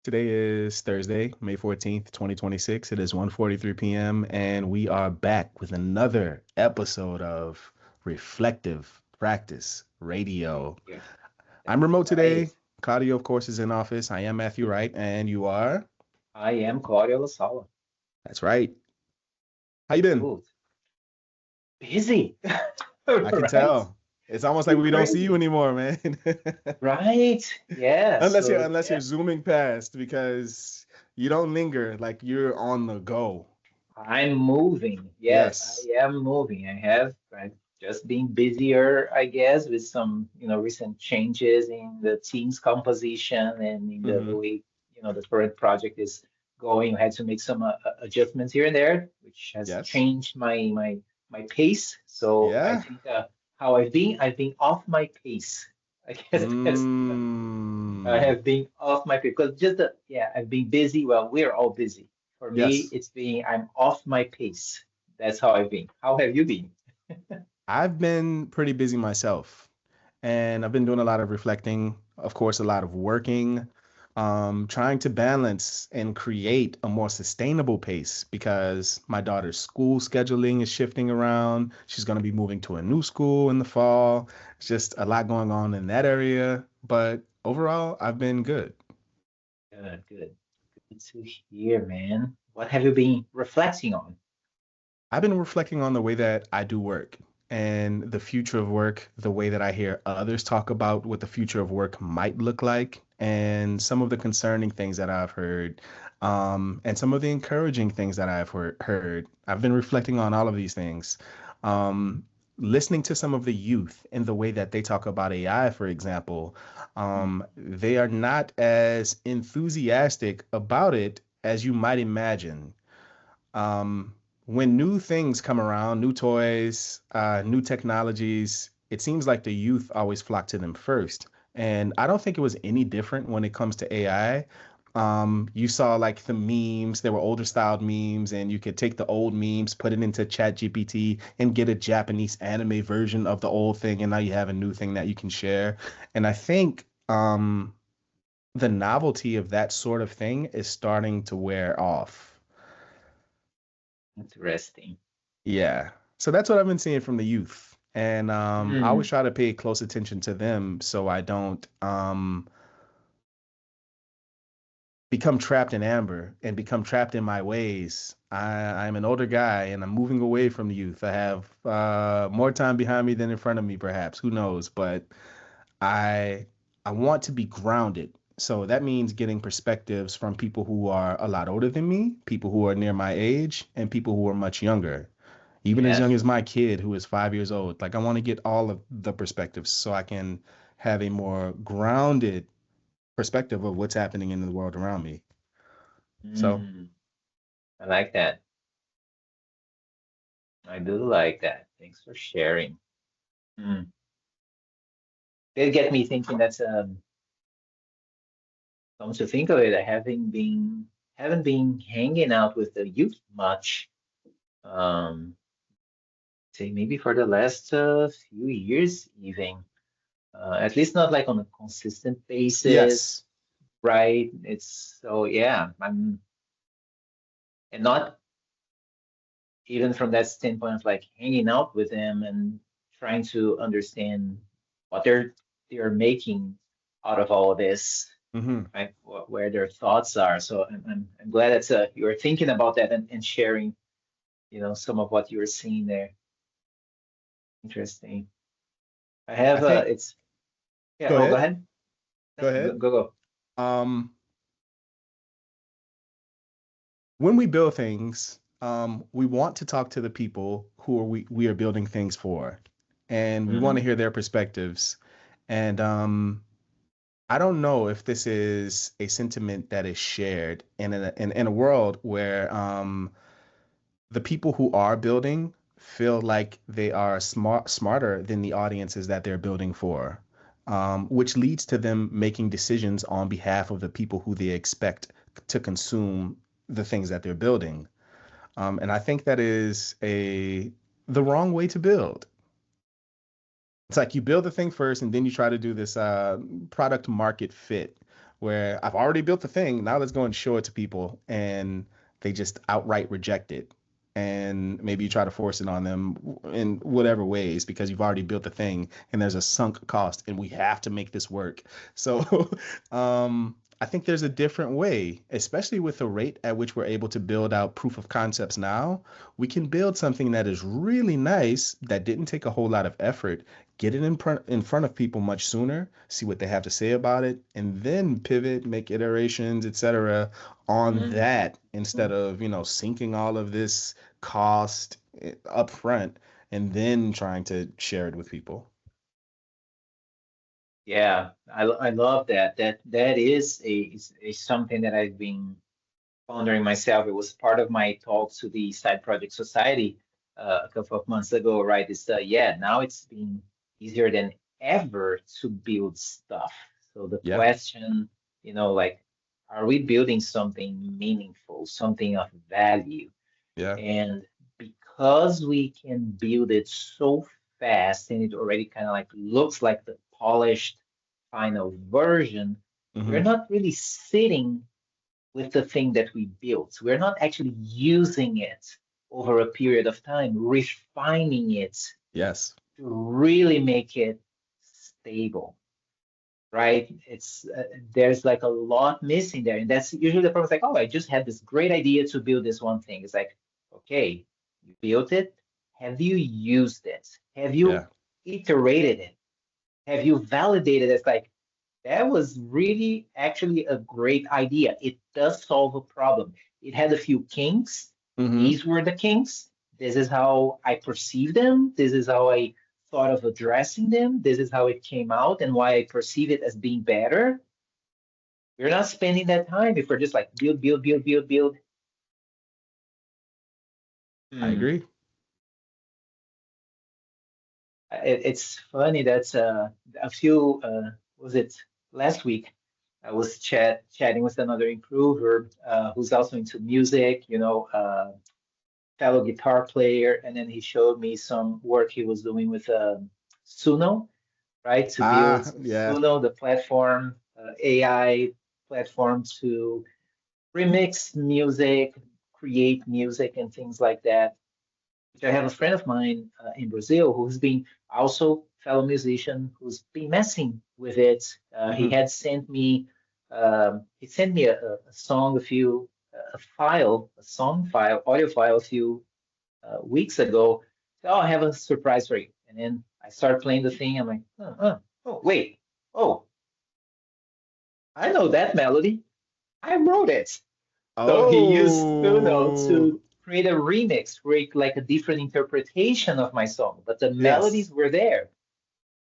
Today is Thursday, May 14th, 2026. It is 1:43 p.m. and we are back with another episode of Reflective Practice Radio. Yeah, I'm that's remote right. today. Claudio, of course, is in office. I am Matthew Wright, and you are? I am Claudio Lasala. That's right. How you been? Cool. Busy, I can right? tell. It's almost like You're we don't see you crazy, anymore, man. right? Yeah. Unless you're So unless you're yeah, zooming past because you don't linger, like you're on the go. I'm moving. Yes, Yes. I am moving. I've just been busier, I guess, with some, recent changes in the team's composition and in the Hmm. way, the current project is going. I had to make some adjustments here and there, which has Yes. changed my pace. So I Yeah. think how I've been off my pace. I guess that's I Mm. have been off my pace because I've been busy. Well, we're all busy. For me, Yes. I'm off my pace. That's how I've been. How have you been? I've been pretty busy myself, and I've been doing a lot of reflecting, of course, a lot of working, trying to balance and create a more sustainable pace because my daughter's school scheduling is shifting around. She's going to be moving to a new school in the fall. It's just a lot going on in that area, but overall, I've been good. Good, good. Good to hear, man. What have you been reflecting on? I've been reflecting on the way that I do work and the future of work, the way that I hear others talk about what the future of work might look like, and some of the concerning things that I've heard, and some of the encouraging things that I've heard. I've been reflecting on all of these things. Listening to some of the youth and the way that they talk about AI, for example, Mm. they are not as enthusiastic about it as you might imagine. um, when new things come around, new toys, new technologies, it seems like the youth always flock to them first. And I don't think it was any different when it comes to AI. You saw like the memes, there were older styled memes, and you could take the old memes, put it into Chat GPT, and get a Japanese anime version of the old thing. And now you have a new thing that you can share. And I think the novelty of that sort of thing is starting to wear off. Interesting. Yeah. So that's what I've been seeing from the youth. And I always Mm. try to pay close attention to them so I don't become trapped in amber and become trapped in my ways. I'm an older guy and I'm moving away from the youth. I have more time behind me than in front of me, perhaps. Who knows? But I I want to be grounded. So that means getting perspectives from people who are a lot older than me, people who are near my age, and people who are much younger, even as young Yes. as my kid who is 5 years old. Like I want to get all of the perspectives so I can have a more grounded perspective of what's happening in the world around me. So Mm. I like that. I do like that. Thanks for sharing. Mm. It get me thinking that's come to think of it, I haven't been hanging out with the youth much. Um, say maybe for the last few years even. At least not like on a consistent yes. basis, right? It's so yeah, and not even from that standpoint of like hanging out with them and trying to understand what they're making out of all of this, Hmm. right? Where their thoughts are. So I'm glad that you're thinking about that and sharing, some of what you're seeing there. Interesting. I I have think it's yeah. go Oh, go ahead. ahead. Go Go ahead. go go. Um when we build things, we want to talk to the people who are we are building things for. And we want to Hmm. hear their perspectives. And I don't know if this is a sentiment that is shared in a world where the people who are building feel like they are smarter than the audiences that they're building for, which leads to them making decisions on behalf of the people who they expect to consume the things that they're building. And I think that is the wrong way to build. It's like you build the thing first and then you try to do this product market fit where I've already built the thing. Now let's go and show it to people, and they just outright reject it. And maybe you try to force it on them in whatever ways because you've already built the thing and there's a sunk cost and we have to make this work. So I think there's a different way, especially with the rate at which we're able to build out proof of concepts now. We can build something that is really nice that didn't take a whole lot of effort, get it in front of people much sooner, see what they have to say about it, and then pivot, make iterations, etc. on Mm. that instead of, sinking all of this cost up front and then trying to share it with people. Yeah, I love that. That is something that I've been pondering myself. It was part of my talk to the Side Project Society a couple of months ago, right? It's yeah, now it's been easier than ever to build stuff. So the Yeah. question, like, are we building something meaningful, something of value? Yeah. And because we can build it so fast and it already kind of like looks like the polished final version, we're Hmm. not really sitting with the thing that we built. We're not actually using it over a period of time, refining it Yes. to really make it stable, right? It's there's like a lot missing there, and that's usually the problem. It's like, oh, I just had this great idea to build this one thing. It's like, okay, you built it. Have you used it? Have you Yeah. iterated it? Have you validated it? It's like, that was really actually a great idea. It does solve a problem. It had a few kinks. Hmm. These were the kinks. This is how I perceive them. This is how I thought of addressing them. This is how it came out and why I perceive it as being better. We're not spending that time if we're just like build, build, build, build, build. I Hmm. agree. It's funny that a few, was it last week? I was chatting with another improver who's also into music, fellow guitar player, and then he showed me some work he was doing with Suno, right? To build Yeah. Suno, the platform, AI platform to remix music, create music, and things like that. Which I have a friend of mine in Brazil who's been also fellow musician who's been messing with it. He Hmm. had sent me he sent me a song, a file, a song file, audio file a few weeks ago. So, oh, I have a surprise for you. And then I start playing the thing. I'm like, oh, wait, oh, I know that melody. I wrote it. So he used Suno Oh, to create a remix, create like a different interpretation of my song, but the yes. melodies were there.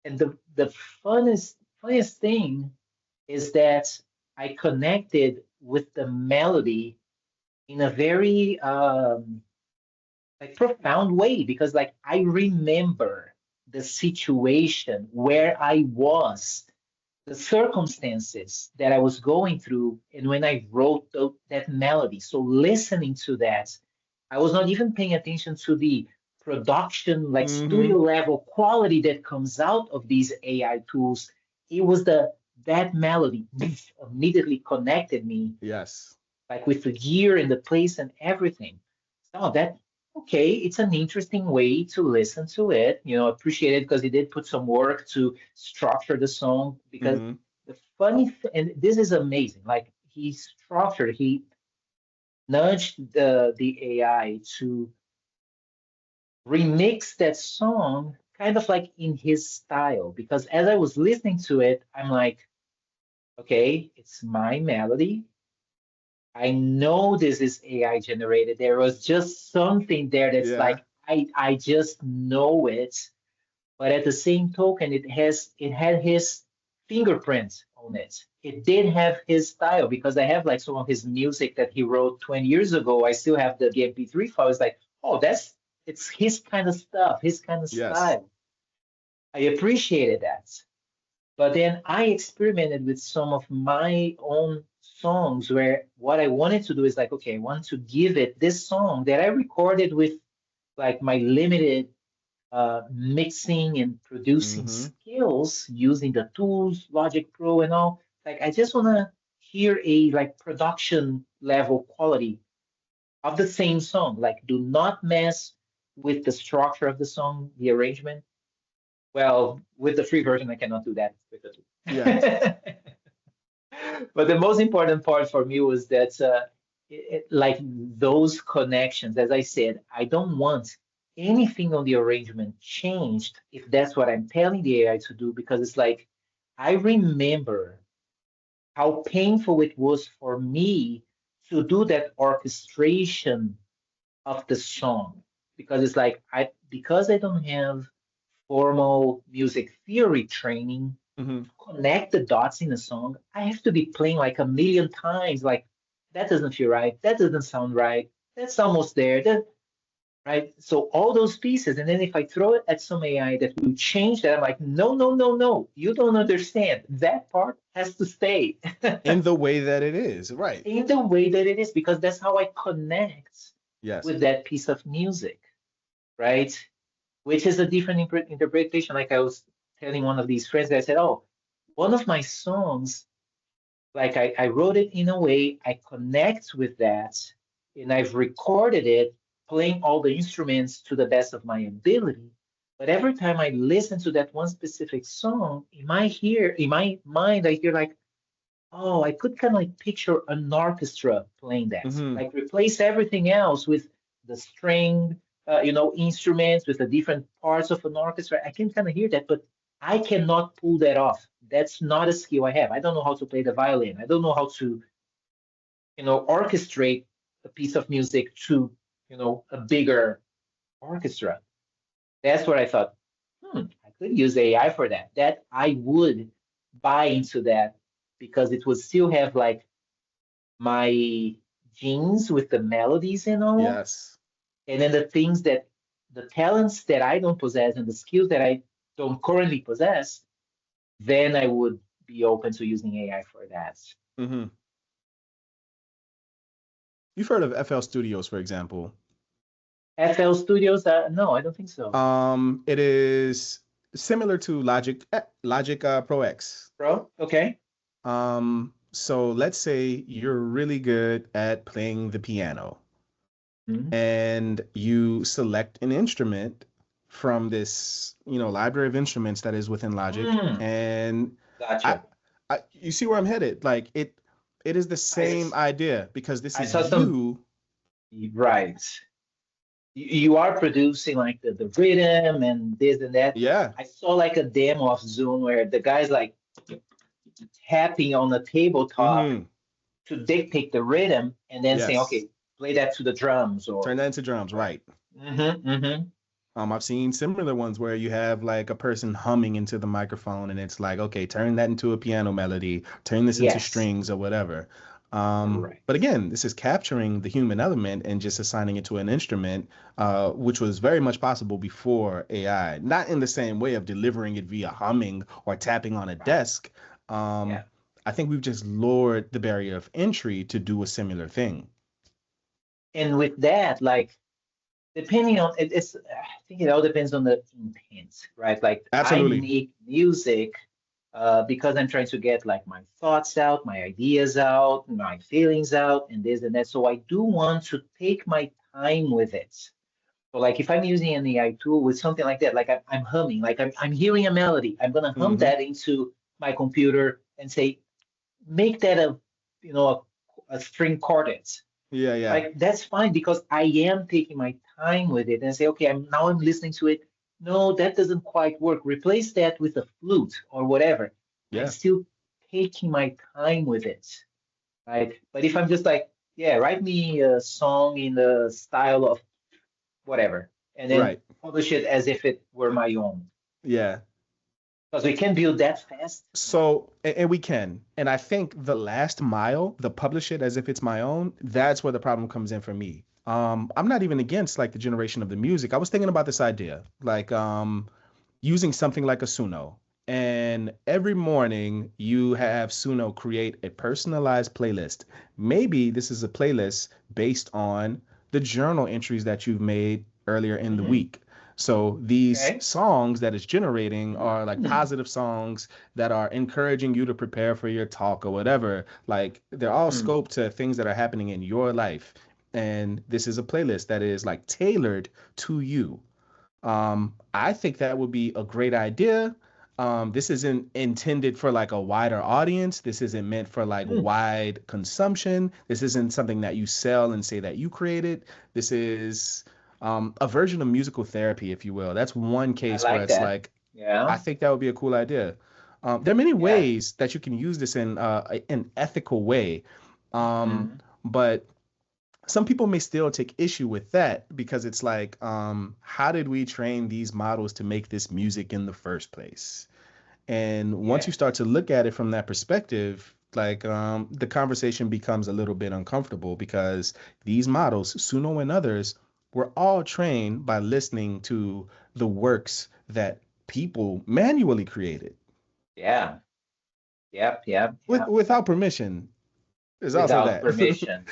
And the funniest thing is that I connected with the melody in a very like profound way because like I remember the situation where I was, the circumstances that I was going through, and when I wrote that melody. So listening to that, I was not even paying attention to the production, like studio Hmm. level quality that comes out of these AI tools. It was that melody immediately connected me, Yes. like with the gear and the place and everything. So that okay, it's an interesting way to listen to it. Appreciate it because he did put some work to structure the song. Because Hmm. the and this is amazing. Like he nudged the AI to remix that song kind of like in his style. Because as I was listening to it, I'm like, okay, it's my melody. I know this is AI generated. There was just something there that's Yeah. like I just know it, but at the same token, it had his fingerprint on it. It did have his style because I have like some of his music that he wrote 20 years ago. I still have the MP3 file. It's like, oh, it's his kind of stuff, his kind of Yes. style. I appreciated that. But then I experimented with some of my own songs where what I wanted to do is like, okay, I want to give it this song that I recorded with like my limited mixing and producing Hmm. skills using the tools, Logic Pro and all. Like, I just want to hear a like production level quality of the same song. Like, do not mess with the structure of the song, the arrangement. Well, with the free version, I cannot do that with the Yeah. tool. But the most important part for me was that, like those connections, as I said, I don't want anything on the arrangement changed if that's what I'm telling the AI to do, because it's like, I remember how painful it was for me to do that orchestration of the song, because it's like, because I don't have formal music theory training, Hmm. connect the dots in a song, I have to be playing like a million times. Like, that doesn't feel right. That doesn't sound right. That's almost there. That right. So all those pieces, and then if I throw it at some AI that will change that, I'm like, no, no, no, no. You don't understand. That part has to stay In the way that it is, right? in the way that it is, because that's how I connect Yes. with that piece of music, right? Which is a different interpretation. Like I was telling one of these friends, I said, oh, one of my songs, like I wrote it in a way I connect with that, and I've recorded it playing all the instruments to the best of my ability. But every time I listen to that one specific song, in my mind, I hear like, oh, I could kind of like picture an orchestra playing that. Hmm. Like replace everything else with the string, instruments with the different parts of an orchestra. I can kind of hear that, but I cannot pull that off. That's not a skill I have. I don't know how to play the violin. I don't know how to, orchestrate a piece of music to, a bigger orchestra. That's where I thought, I could use AI for that. That I would buy into that, because it would still have like my genes with the melodies and all, Yes. and then the talents that I don't possess and the skills that I don't currently possess, then I would be open to using AI for that. Hmm. You've heard of FL Studios, for example. FL Studios? No, I don't think so. It is similar to Logic Pro X. Bro, okay. So let's say you're really good at playing the piano Mhm. and you select an instrument from this, library of instruments that is within Logic. Mm, And I, gotcha. you see where I'm headed. Like it is the I, same s- idea because this I is saw some, you. right. You are producing like the rhythm and this and that. Yeah. I saw like a demo of Zoom where the guy's like tapping on the tabletop Hmm. to dictate the rhythm and then saying, Yes. okay, play that to the drums Turn or that into drums, right. right? Mm-hmm. I've seen similar ones where you have like a person humming into the microphone and it's like, okay, turn that into a piano melody, turn this into Yes. strings or whatever. But Correct. again, this is capturing the human element and just assigning it to an instrument, which was very much possible before AI. Not in the same way of delivering it via humming or tapping on a Right. desk. Um, Yeah. I think we've just lowered the barrier of entry to do a similar thing. And with that, like depending on I think it all depends on the intent, right? Like I Absolutely. make music because I'm trying to get like my thoughts out, my ideas out, my feelings out, and this and that. So I do want to take my time with it. So like if I'm using an AI tool with something like that, like I'm humming, like I'm hearing a melody, I'm gonna hum Hmm. that into my computer and say, make that a string quartet. Yeah, yeah. Like that's fine because I am taking my time with it and say, okay, I'm listening to it. No, that doesn't quite work. Replace that with a flute or whatever. I'm Yeah. still taking my time with it, right? But if I'm just like, yeah, write me a song in the style of whatever, and then Right. publish it as if it were my own, Yeah. because we can build that fast. So, and we can. And I think the last mile, the publish it as if it's my own, that's where the problem comes in for me. I'm not even against like the generation of the music. I was thinking about this idea, like using something like a Suno. And every morning you have Suno create a personalized playlist. Maybe this is a playlist based on the journal entries that you've made earlier in the Hmm. week. So these Okay. songs that it's generating are like Mm. positive songs that are encouraging you to prepare for your talk or whatever. Like they're all Mm. scoped to things that are happening in your life. And this is a playlist that is like tailored to you. I think that would be a great idea. This isn't intended for like a wider audience. This isn't meant for like Mm. wide consumption. This isn't something that you sell and say that you created. This is a version of musical therapy, if you will. That's one I case where like it's that. like, Yeah. I think that would be a cool idea. There are many Yeah. ways that you can use this in an ethical way, Hmm. but some people may still take issue with that because it's like, how did we train these models to make this music in the first place? And once Yeah. you start to look at it from that perspective, like the conversation becomes a little bit uncomfortable because these models, Suno and others, were all trained by listening to the works that people manually created Yeah. Yep. Yep. Yep. without permission. There's also Without that. permission.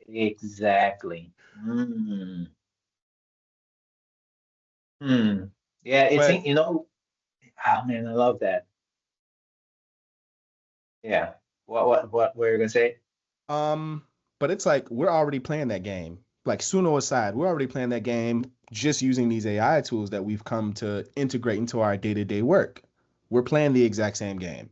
Exactly. Mm. Hmm. Yeah, it's But oh man, I love that. Yeah. What were you gonna say? Um, but it's like we're already playing that game. Like Suno aside, we're already playing that game just using these AI tools that we've come to integrate into our day-to-day work. We're playing the exact same game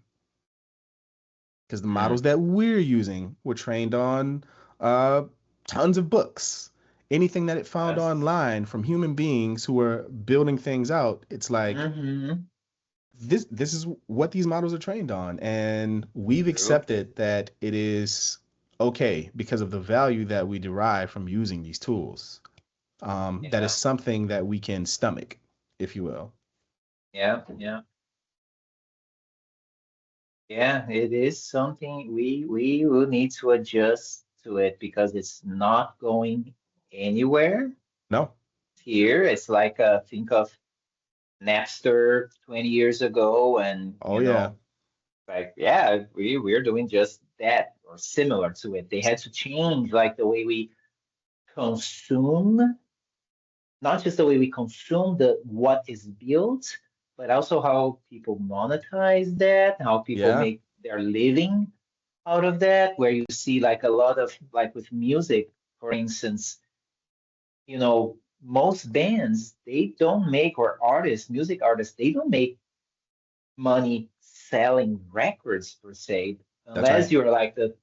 because the Hmm. models that we're using were trained on uh, tons of books. Anything that it found Yes. online from human beings who were building things out, it's like Mm-hmm. this is what these models are trained on, and we've True. accepted that it is okay because of the value that we derive from using these tools. That is Yeah. something that we can stomach, if you will. Yeah. Yeah. Yeah. It is something we will need to adjust to it because it's not going anywhere No. here. It's like think of Napster 20 years ago, and Oh yeah. like yeah, we're doing just that or similar to it. They had to change like the way we consume, not just the way we consume the what is built, but also how people monetize that, how people Yeah. make their living out of that, where you see like a lot of like with music, for instance, most bands they don't make or artists, music artists, they don't make money selling records per se, That's right. unless you're like the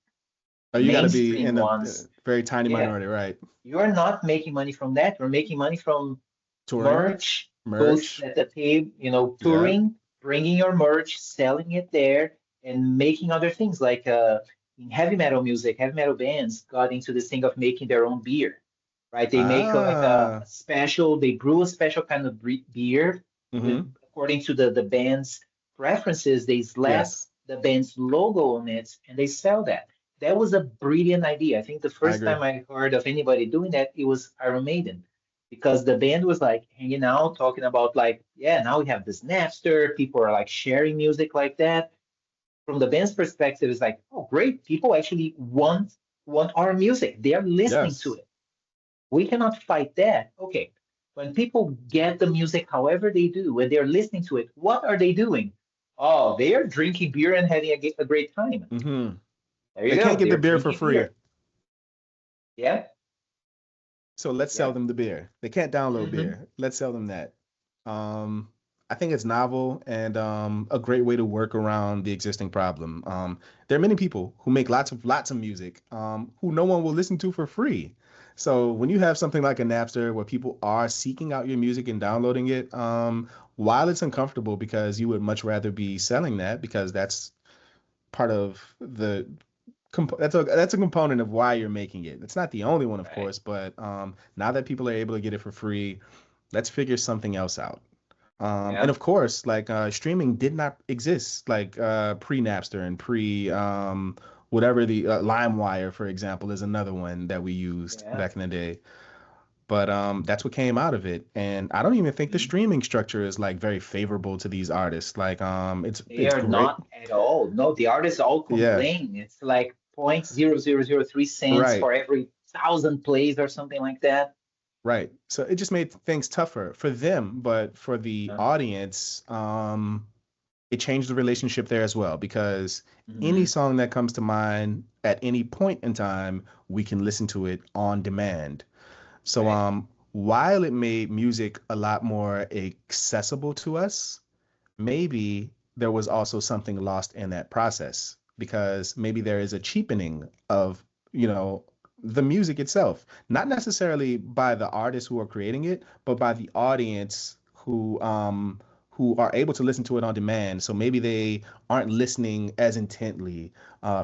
Oh, you got to be mainstream in a ones. very tiny Yeah, minority, right? you're not making money from that. You're making money from Touring, merch, booths merch. at the table, Yeah. touring, bringing your merch, selling it there, and making other things like in heavy metal music, heavy metal bands got into this thing of making their own beer, right? They make like a Ah. special, they brew a special kind of beer with Mm-hmm. according to the band's preferences. They slap Yes, the band's logo on it and they sell that. That was a brilliant idea. I think the I first agree. time I heard of anybody doing that, it was Iron Maiden because the band was like hanging out, talking about like, yeah, now we have this Napster. People are like sharing music like that. From the band's perspective, it's like, oh, great. People actually want our music. They are listening to Yes. it. We cannot fight that. Okay. When people get the music however they do, when they're listening to it, what are they doing? Oh, they are drinking beer and having a great time. Mm-hmm. There you They can't go. get the They're beer for drinking free. beer. Yeah. So let's sell Yeah. them the beer. They can't download Hmm. beer. Let's sell them that. Um, I think it's novel and a great way to work around the existing problem. There are many people who make lots of music who no one will listen to for free. So when you have something like a Napster where people are seeking out your music and downloading it, while it's uncomfortable because you would much rather be selling that because that's part of the that's a component of why you're making it. It's not the only one, of Right. course, but now that people are able to get it for free, let's figure something else out. And Yeah. of course, like streaming did not exist like pre Napster and pre whatever the LimeWire, for example, is another one that we used Yeah. back in the day. But that's what came out of it, and I don't even think the Mhm. streaming structure is like very favorable to these artists. Like They it's are great. not at all. No, the artists all Yeah, complain. It's like 0.0003 cents right. for every 1,000 plays or something like that. Right. So it just made things tougher for them, but for the Uh, audience, it changed the relationship there as well because any mhm. song that comes to mind at any point in time, we can listen to it on demand. So Right. while it made music a lot more accessible to us, maybe there was also something lost in that process because maybe there is a cheapening of, you know, the music itself, not necessarily by the artists who are creating it, but by the audience who are able to listen to it on demand. So maybe they aren't listening as intently.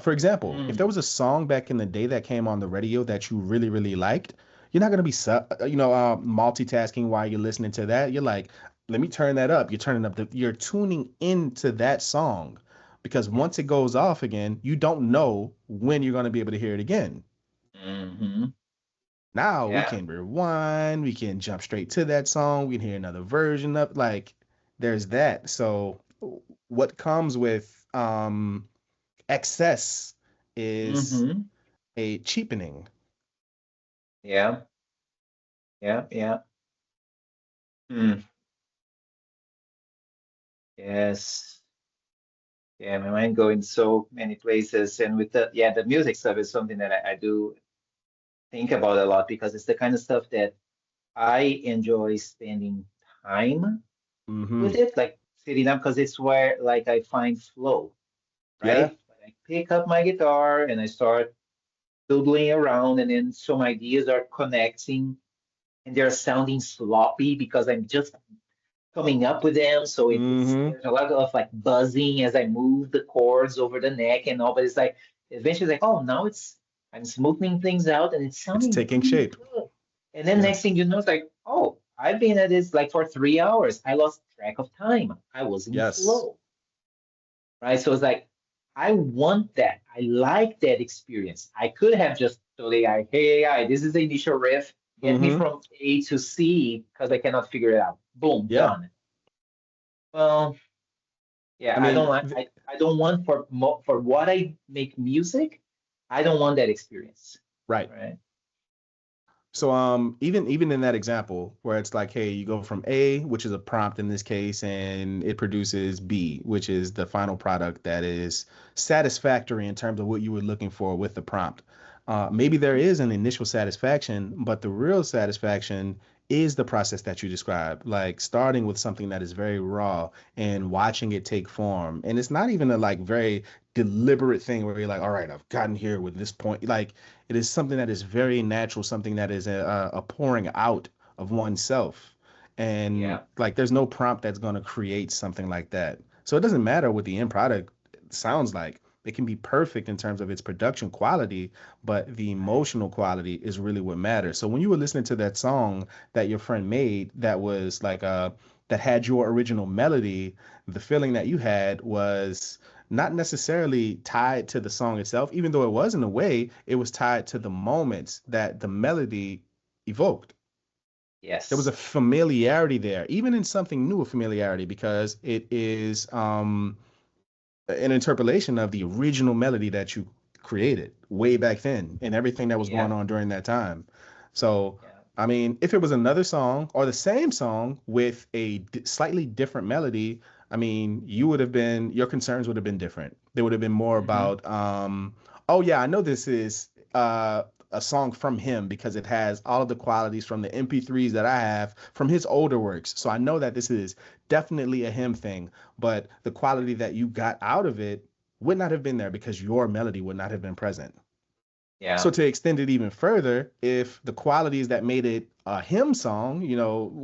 For example, if there Mm. was a song back in the day that came on the radio that you really, really liked, you're not going to be, multitasking while you're listening to that. You're like, let me turn that up. You're turning up you're tuning into that song because once it Yes. goes off again, you don't know when you're going to be able to hear it again. Hmm. Now we Yeah. can rewind, we can jump straight to that song, we can hear another version of like there's that. So what comes with excess is Hmm. a cheapening. Yeah. Yeah. Yeah. Mm. Yes. Yeah, my mind going so many places. And with the music stuff is something that I do think about a lot because it's the kind of stuff that I enjoy spending time with Mm-hmm. it, like sitting up, because it's where like I find flow, Yeah. right? Like, I pick up my guitar and I start doodling around, and then some ideas are connecting and they're sounding sloppy because I'm just coming up with them. So it's Mm-hmm. there's a lot of like buzzing as I move the chords over the neck and all, but it's like eventually like, oh, now it's I'm smoothing things out and it's It's sounding taking really shape. good. And then Yeah. next thing you know, it's like, oh, I've been at this like for 3 hours. I lost track of time. I was in Yes. flow, right? So it's like, I want that. I like that experience. I could have just told AI, hey AI, this is the initial riff. Get me Mm-hmm. from A to C because I cannot figure it out. Boom, Yeah. done. Well, yeah, I I don't mean, want I don't want for what I make music, I don't want that experience. right. Right? So even in that example where it's like, hey, you go from A, which is a prompt in this case, and it produces B, which is the final product that is satisfactory in terms of what you were looking for with the prompt. Maybe there Mhm. is an initial satisfaction, but the real satisfaction is the process that you describe, like starting with something that is very raw and watching it take form. And it's not even a like very deliberate thing where you're like, all right, I've gotten here with this point. Like it is something that is very natural, something that is a pouring out of oneself. And Yeah. like, there's no prompt that's going to create something like that. So it doesn't matter what the end product sounds like. It can be perfect in terms of its production quality, but the Right. emotional quality is really what matters. So when you were listening to that song that your friend made, that was like that had your original melody, the feeling that you had was not necessarily tied to the song itself, even though it was in a way, it was tied to the moments that the melody evoked. There was a Yes. familiarity there, even in something new, a familiarity, because it is an interpolation of the original melody that you created way back then and everything that was going Yeah. on during that time. So, Yeah. I mean, if it was another song or the same song with a slightly different melody, I mean, your concerns would have been different. They would have been more Hmm. about, oh yeah, I know this is a song from him because it has all of the qualities from the MP3s that I have from his older works. So I know that this is definitely a him thing, but the quality that you got out of it would not have been there because your melody would not have been present. So Yeah. to extend it even further, if the qualities that made it a him song,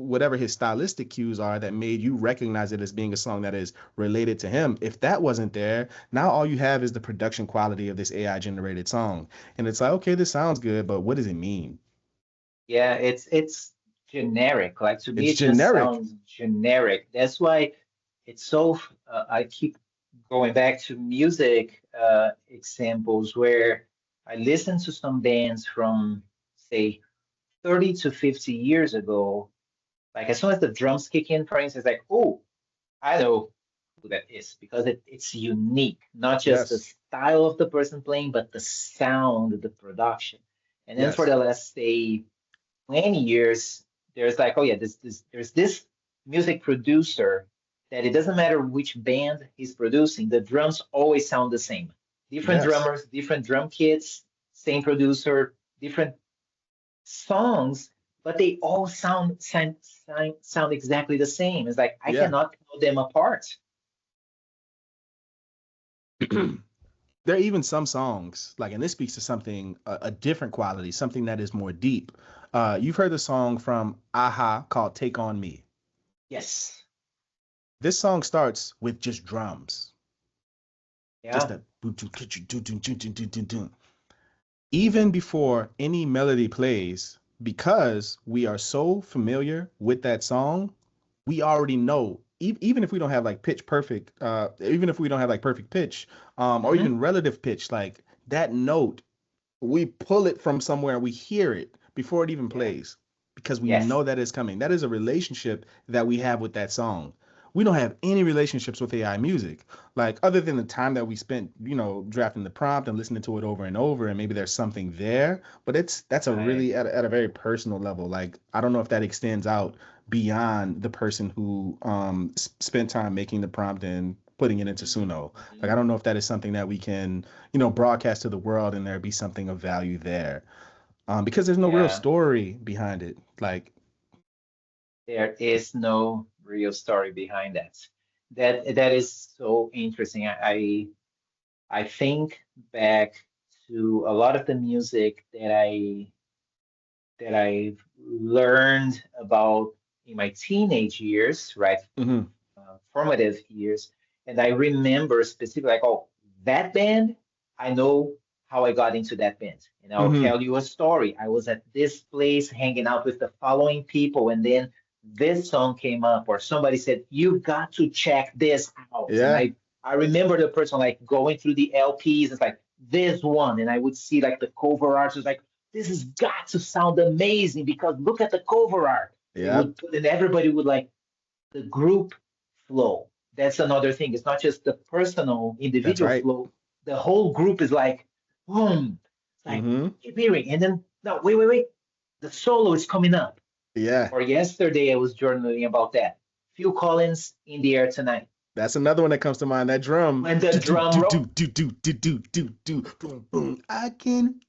whatever his stylistic cues are that made you recognize it as being a song that is related to him, if that wasn't there, now all you have is the production quality of this AI generated song. And it's like, okay, this sounds good, but what does it mean? Yeah. It's generic. Like to me, It's it just generic. sounds generic. That's why it's so. I keep going back to music examples where I listen to some bands from say 30 to 50 years ago. Like as soon as the drums kick in, for instance, like, oh, I know who that is because it's unique, not just the Yes. style of the person playing, but the sound, the production. And then for Yes. the last, say, 20 years, there's like, oh yeah, there's this music producer that it doesn't matter which band he's producing, the drums always sound the same. Different Yes. drummers, different drum kits, same producer, different songs, but they all sound exactly the same. It's like I Yeah. cannot tell them apart. There are even some songs, like, and this speaks to something, a different quality, something that is more deep. You've heard the song from Aha called Take On Me. Yes. This song starts with just drums, just Yeah. a even before any melody plays, because we are so familiar with that song, we already know, even if we don't have like pitch perfect, even if we don't have like perfect pitch, or Hmm. even relative pitch, like that note, we pull it from somewhere, we hear it before it even Yeah. plays because we Yes. know that it's coming. That is a relationship that we have with that song. We don't have any relationships with AI music, like other than the time that we spent, drafting the prompt and listening to it over and over, and maybe there's something there. But that's a Right. really at a very personal level. Like I don't know if that extends out beyond the person who spent time making the prompt and putting it into Hmm. Suno. Like I Hmm. don't know if that is something that we can broadcast to the world and there be something of value there. Because there's no real Yeah. story behind it. Like, There is no real story behind that. That is so interesting. I think back to a lot of the music that I've learned about in my teenage years, right? mhm, Formative years. And I remember specifically, like, oh, that band, I know how I got into that band. And I'll mhm, tell you a story. I was at this place hanging out with the following people, and then this song came up, or somebody said, "You got to check this out." And yeah, I remember the person like going through the LPs, it's like this one, and I would see like the cover art. It's like, this has got to sound amazing because look at the cover art. They yep, would put, and everybody would like the group flow. That's another thing. It's not just the personal that's individual right. flow. The whole group is like, boom. It's like, Hmm. keep hearing. And then, no, wait. The solo is coming up. Yeah, Or yesterday, I was journaling about that. Phil Collins, In the Air Tonight. that's another one that comes to mind. That drum, When the do do drum do roll, do do do do do do do, boom boom. I can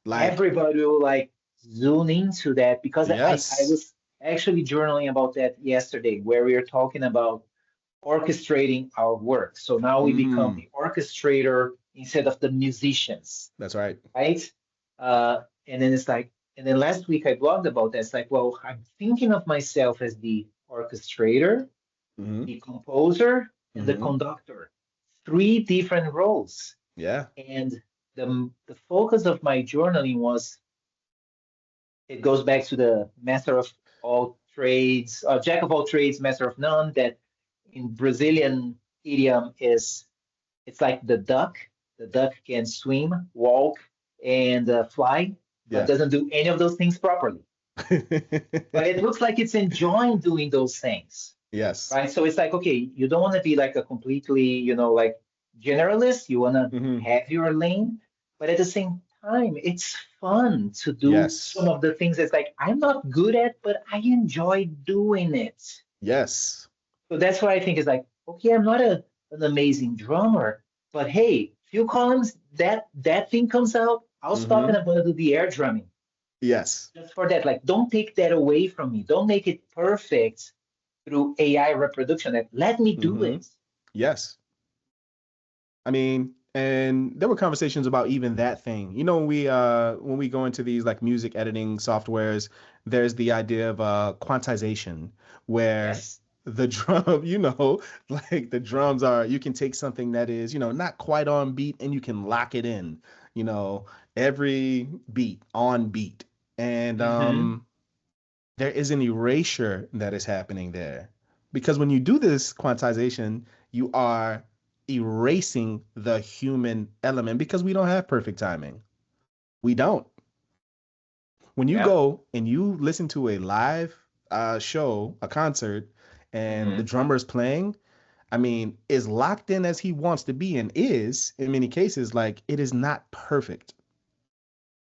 like everybody will like zoom into that because I yes. was actually journaling about that yesterday, where we are talking about orchestrating our work. So now we become Hmm. the orchestrator instead of the musicians, That's right. right? And then it's like, and then last week I blogged about that. It's like, well, I'm thinking of myself as the orchestrator, Hmm. the composer, and the Hmm. conductor. Three different roles. Yeah. And the focus of my journaling was it goes back to the master of all trades, jack of all trades, master of none, that in Brazilian idiom is it's like the duck. The duck can swim, walk, and fly, but Yeah. doesn't do any of those things properly. But it looks like it's enjoying doing those things, Yes. right? So it's like, okay, you don't want to be like a completely, like generalist. You want to Hmm. have your lane, but at the same time, it's fun to do some Yes. of the things that's like I'm not good at, but I enjoy doing it. Yes. So that's what I think is like, okay, I'm not an amazing drummer, but hey, Phil Collins, that thing comes out, I'll stop and Hmm. I'm gonna do the air drumming. Yes. Just for that. Like, don't take that away from me. Don't make it perfect through AI reproduction. Like, let me do Hmm. it. Yes. I mean, and there were conversations about even that thing. When we go into these like music editing softwares, there's the idea of quantization where Yes. the drum, like the drums are you can take something that is, not quite on beat and you can lock it in, you know, every beat on beat. And Mm-hmm. there is an erasure that is happening there. Because when you do this quantization, you are erasing the human element because we don't have perfect timing. We don't. When you Yeah. go and you listen to a live show, a concert, and the Mm-hmm. drummer's playing, I mean, is locked in as he wants to be and is, in many cases, like it is not perfect.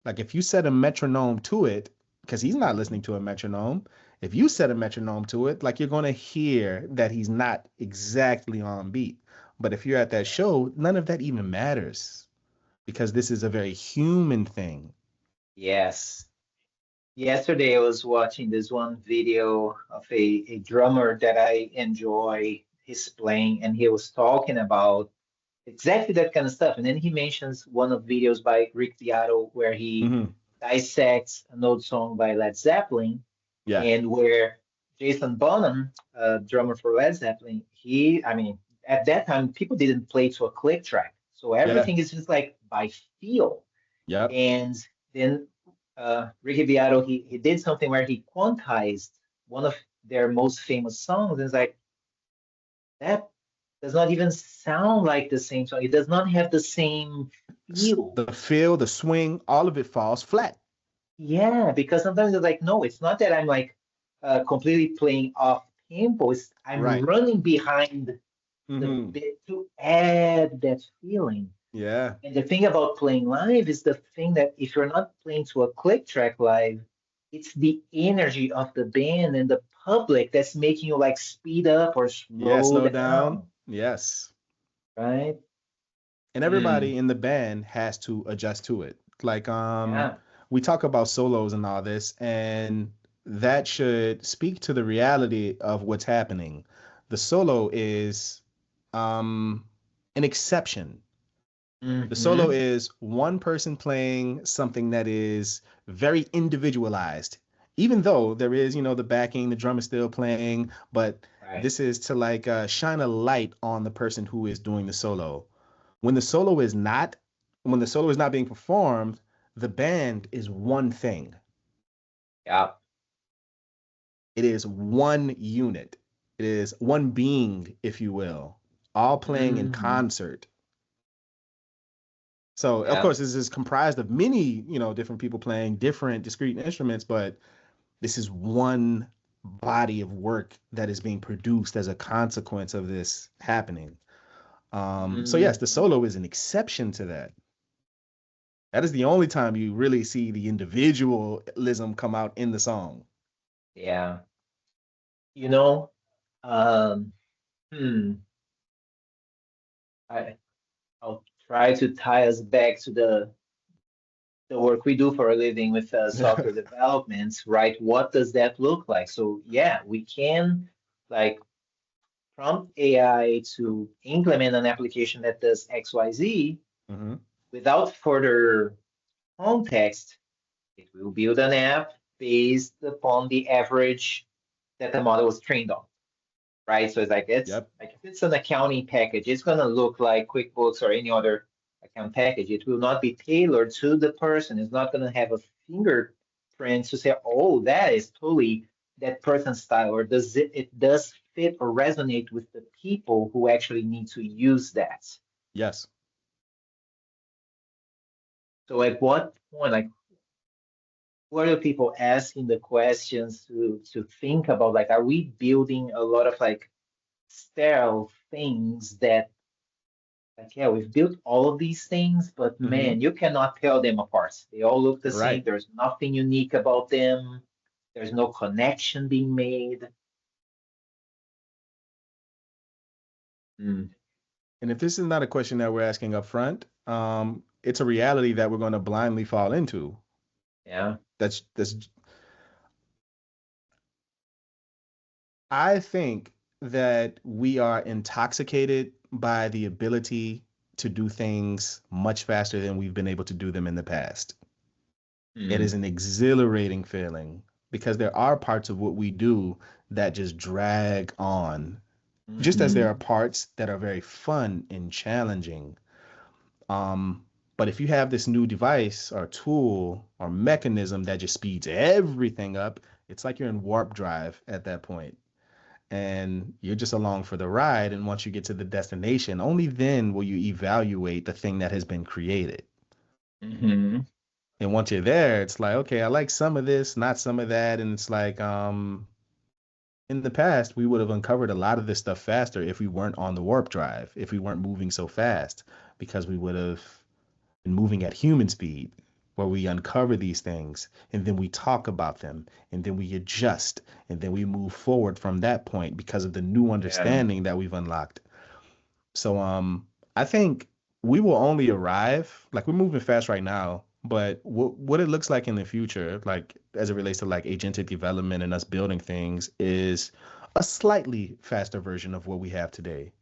Like if you set a metronome to it, because he's not listening to a metronome. If you set a metronome to it, like you're going to hear that he's not exactly on beat. But if you're at that show, none of that even matters because this is a very human thing. Yes. Yesterday I was watching this one video of a drummer that I enjoy his playing, and he was talking about exactly that kind of stuff. And then he mentions one of videos by Rick Beato where he Hmm. dissects an old song by Led Zeppelin, Yeah. and where Jason Bonham, drummer for Led Zeppelin, I mean, at that time people didn't play to a click track, so Yeah. everything is just like by feel. Yep. And then Ricky Beato, he did something where he quantized one of their most famous songs, and it's like that does not even sound like the same song. It does not have the same feel. The feel, the swing, all of it falls flat. Yeah, because sometimes it's like, no, it's not that I'm like completely playing off tempo. It's I'm Right. running behind the Hmm. bit to add that feeling. Yeah. And the thing about playing live is the thing that if you're not playing to a click track live, it's the energy of the band and the public that's making you like speed up or Yeah. slow Slow down. down, Yes. right? And Mm, everybody in the band has to adjust to it. Like yeah. we talk about solos and all this, and that should speak to the reality of what's happening. The solo is um an exception. The solo Mm-hmm. is one person playing something that is very individualized. Even though there is, the backing, the drum is still playing, but Right. this is to like shine a light on the person who is doing the solo. When the solo is not, when the solo is not being performed, the band is one thing. Yeah. It is one unit. It is one being, if you will, all playing in Mm-hmm. concert. So, of Yeah. course, this is comprised of many, different people playing different discrete instruments, but this is one body of work that is being produced as a consequence of this happening. So yes, the Mm-hmm. solo is an exception to that. That is the only time you really see the individualism come out in the song. Yeah. You know, um, hmm, I, I'll try to tie us back to the work we do for a living with software development, right? What does that look like? So yeah, we can like prompt AI to implement an application that does XYZ Hmm. without further context. It will build an app based upon the average that the model was trained on, right? So it's Yep. like if it's an accounting package, it's gonna look like QuickBooks or any other account package. It will not be tailored to the person. It's not gonna have a fingerprint to say, oh, that is totally that person's style, or it does fit or resonate with the people who actually need to use that. Yes. So at what point, like, what are people asking the questions to think about? Like, are we building a lot of like sterile things that like, yeah, we've built all of these things, but Hmm. man, you cannot tell them apart. They all look the same. Right. There's nothing unique about them. There's no connection being made. Mm, And if this is not a question that we're asking up front, it's a reality that we're going to blindly fall into. yeah. That's I think that we are intoxicated by the ability to do things much faster than we've been able to do them in the past. It is Mm, an exhilarating feeling because there are parts of what we do that just drag on, just as there are hmm. parts that are very fun and challenging. Um, but if you have this new device or tool or mechanism that just speeds everything up, it's like you're in warp drive at that point and you're just along for the ride. And once you get to the destination, only then will you evaluate the thing that has been created. Hmm. And once you're there, it's like, okay, I like some of this, not some of that. And it's like, in the past, we would have uncovered a lot of this stuff faster if we weren't on the warp drive, if we weren't moving so fast, because we would have been moving at human speed. where we uncover these things and then we talk about them and then we adjust and then we move forward from that point because of the new Yeah. understanding that we've unlocked. So I think we will only arrive, like we're moving fast right now, but what it looks like in the future, like as it relates to like agentic development and us building things, is a slightly faster version of what we have today.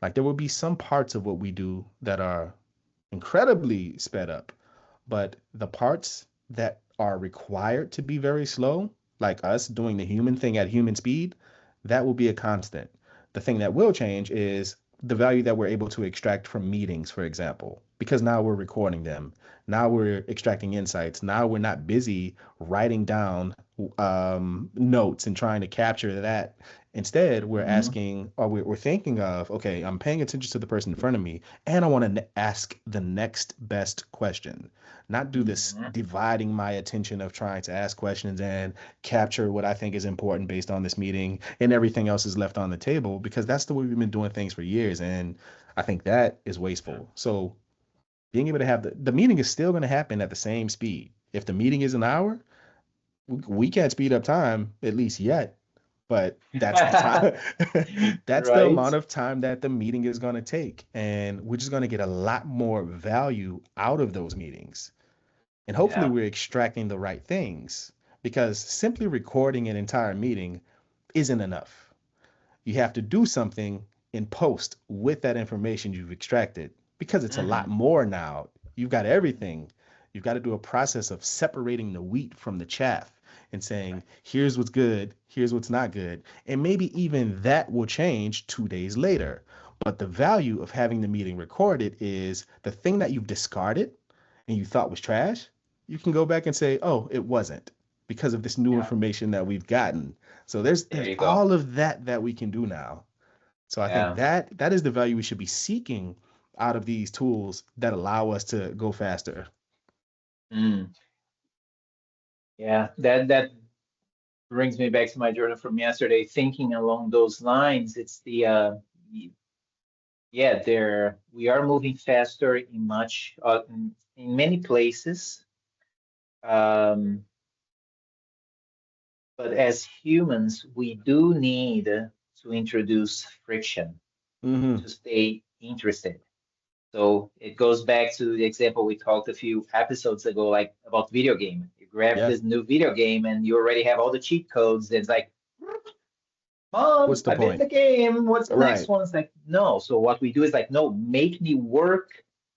Like there will be some parts of what we do that are incredibly sped up, but the parts that are required to be very slow, like us doing the human thing at human speed, that will be a constant. The thing that will change is the value that we're able to extract from meetings, for example, because now we're recording them. Now we're extracting insights. Now we're not busy writing down notes and trying to capture that. Instead, we're Hmm. asking, or we're thinking of, okay, I'm paying attention to the person in front of me, and I want to ask the next best question, not do this Hmm. dividing my attention of trying to ask questions and capture what I think is important based on this meeting, and everything else is left on the table because that's the way we've been doing things for years. And I think that is wasteful. So being able to have the meeting is still going to happen at the same speed. If the meeting is an hour, we can't speed up time, at least yet, but that's the time. That's the Right. amount of time that the meeting is going to take. And we're just going to get a lot more value out of those meetings. And hopefully, Yeah. we're extracting the right things because simply recording an entire meeting isn't enough. You have to do something in post with that information you've extracted because it's a lot Hmm. more now. You've got everything. You've got to do a process of separating the wheat from the chaff and saying, here's what's good, here's what's not good. And maybe even that will change 2 days later. But the value of having the meeting recorded is the thing that you've discarded and you thought was trash, you can go back and say, oh, it wasn't because of this new Yeah. information that we've gotten. So there's There there's you go. all of that that we can do now. So I think Yeah. that is the value we should be seeking out of these tools that allow us to go faster. Mm. Yeah. That brings me back to my journal from yesterday, thinking along those lines. It's the yeah, there we are moving faster in in many places. Um, but as humans, we do need to introduce friction Hmm. to stay interested. So it goes back to the example we talked a few episodes ago, like about video game. You grab Yeah. this new video game and you already have all the cheat codes. It's like, Mom, What's the I beat point? the game. What's the next Right. one? It's like, no. So what we do is like, no, make me work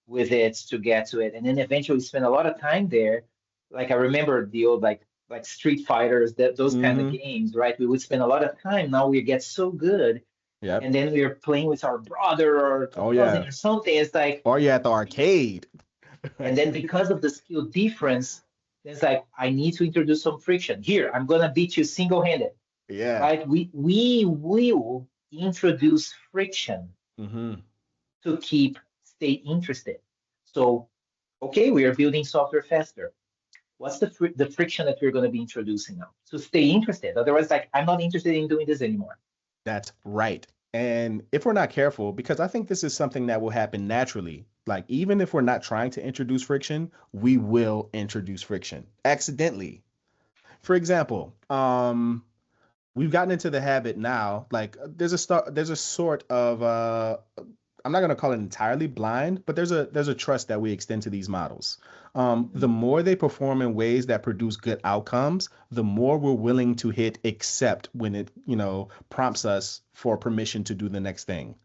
with it to get to it. And then eventually spend a lot of time there. Like I remember the old like Street Fighters, that those kind of Hmm. games, right? We would spend a lot of time. Now we get so good. Yep. And then we are playing with our brother or Oh cousin yeah. or something. It's like, Or you're at the arcade. and then because of the skill difference, it's like I need to introduce some friction. Here, I'm gonna beat you single-handed, Yeah. right? We will introduce friction Hmm. to stay interested. So, okay, we are building software faster. What's the friction that we're going to be introducing now to stay interested? Otherwise, like I'm not interested in doing this anymore. That's right. And if we're not careful, because I think this is something that will happen naturally, like even if we're not trying to introduce friction, we will introduce friction accidentally. For example, we've gotten into the habit now, like there's a sort of I'm not going to call it entirely blind, but there's a trust that we extend to these models. The Mhm. more they perform in ways that produce good outcomes, the more we're willing to hit accept when it, prompts us for permission to do the next thing.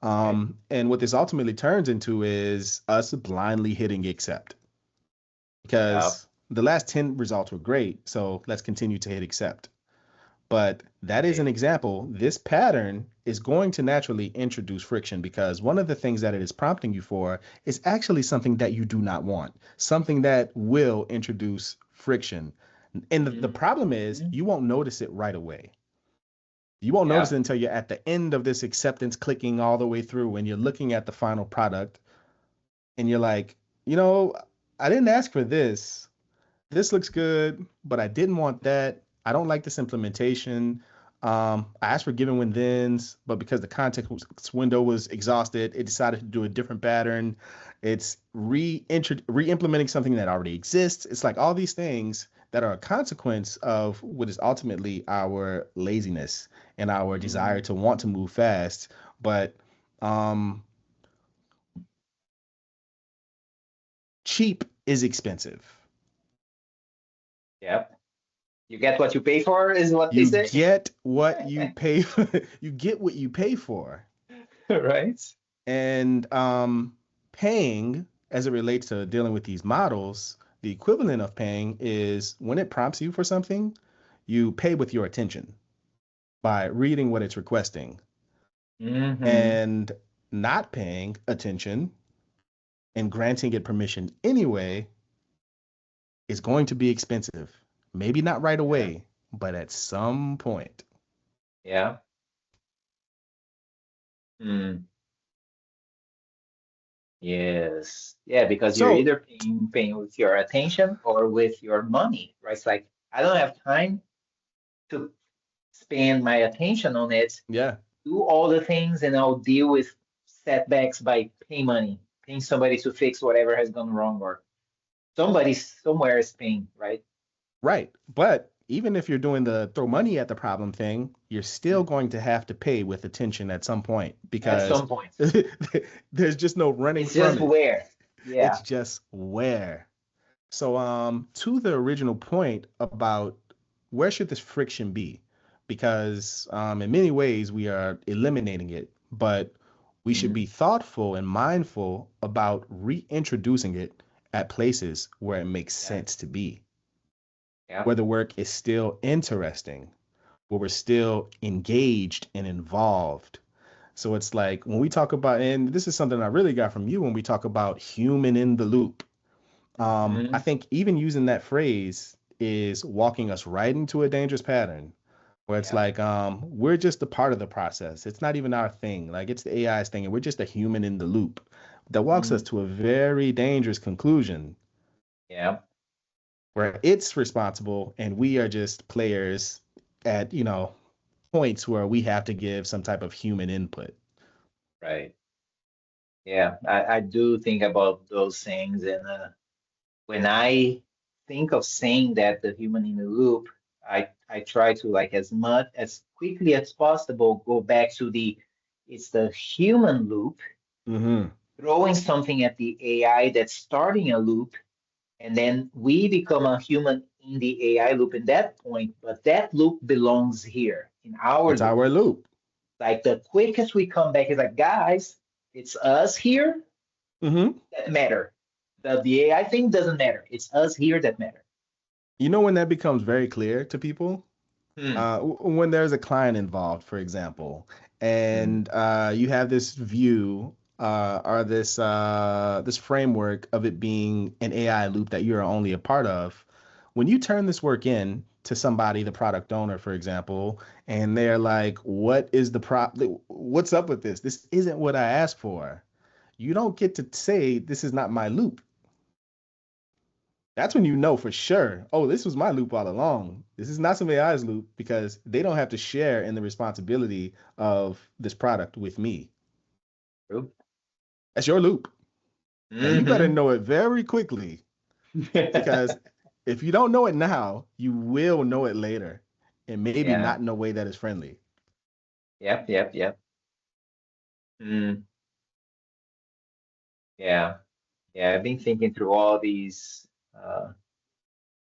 Right. And what this ultimately turns into is us blindly hitting accept Yeah. because the last 10 results were great. So let's continue to hit accept. But that is an Right. example. This pattern is going to naturally introduce friction because one of the things that it is prompting you for is actually something that you do not want, something that will introduce friction. And the problem is Mhm. you won't notice it right away. You won't notice Yeah. it until you're at the end of this acceptance clicking all the way through and you're looking at the final product and you're like, you know, I didn't ask for this. This looks good, but I didn't want that. I don't like this implementation. I asked for given when thens, but because the context window was exhausted, it decided to do a different pattern. It's re-implementing something that already exists. It's like all these things that are a consequence of what is ultimately our laziness and our desire Mm, to want to move fast. But um, cheap is expensive. yep. You get what you pay for, is what they You say. get what you pay for. You get what you pay for. Right? And paying, as it relates to dealing with these models, the equivalent of paying is when it prompts you for something, you pay with your attention by reading what it's requesting. Mm-hmm. And not paying attention and granting it permission anyway is going to be expensive. Maybe not right Yeah. away, but at some point. Yeah. Mm. Yes. Yeah, because you're So, either paying with your attention or with your money, right? It's like I don't have time to spend my attention on it, yeah, do all the things, and I'll deal with setbacks by paying money, paying somebody to fix whatever has gone wrong, or somebody somewhere is paying, right? right. But even if you're doing the throw money at the problem thing, you're still Mhm. going to have to pay with attention at some point At because some point. there's just no running It's from just it. where. It's Yeah. just where. So, to the original point about where should this friction be? Because in many ways we are eliminating it, but we should Mhm. be thoughtful and mindful about reintroducing it at places where it makes Yeah. sense to be, Yeah. where the work is still interesting, where we're still engaged and involved. So it's like when we talk about, and this is something I really got from you when we talk about human in the loop. I Hmm. think even using that phrase is walking us right into a dangerous pattern where it's Yeah. like we're just a part of the process. It's not even our thing. Like it's the AI's thing, and we're just a human in the loop. That walks us Mm. to a very dangerous conclusion Yeah. where it's responsible and we are just players at, points where we have to give some type of human input. Right. Yeah. I do think about those things, and when I think of saying that the human in the loop, I try to like as much as quickly as possible go back to the it's the human loop, Hmm. throwing something at the AI that's starting a loop, and then we become a human in the AI loop in that point, but that loop belongs here in our It's loop. our loop. Like the quickest we come back is like, guys, it's us here Hmm. that matter. The AI thing doesn't matter. It's us here that matter. You know when that becomes very clear to people? Hmm. When there's a client involved, for example, Hmm. and you have this view or this framework of it being an AI loop that you're only a part of, when you turn this work in to somebody, the product owner, for example, and they're like, "What is the What's up with this? This isn't what I asked for." You don't get to say this is not my loop. That's when you know for sure, oh, this was my loop all along. This is not some AI's loop because they don't have to share in the responsibility of this product with me. True. That's your loop. And you better Hmm. know it very quickly because if you don't know it now, you will know it later and maybe Yeah. not in a way that is friendly. Yep. Yep. Yep. Mm. Yeah. Yeah. I've been thinking through all these,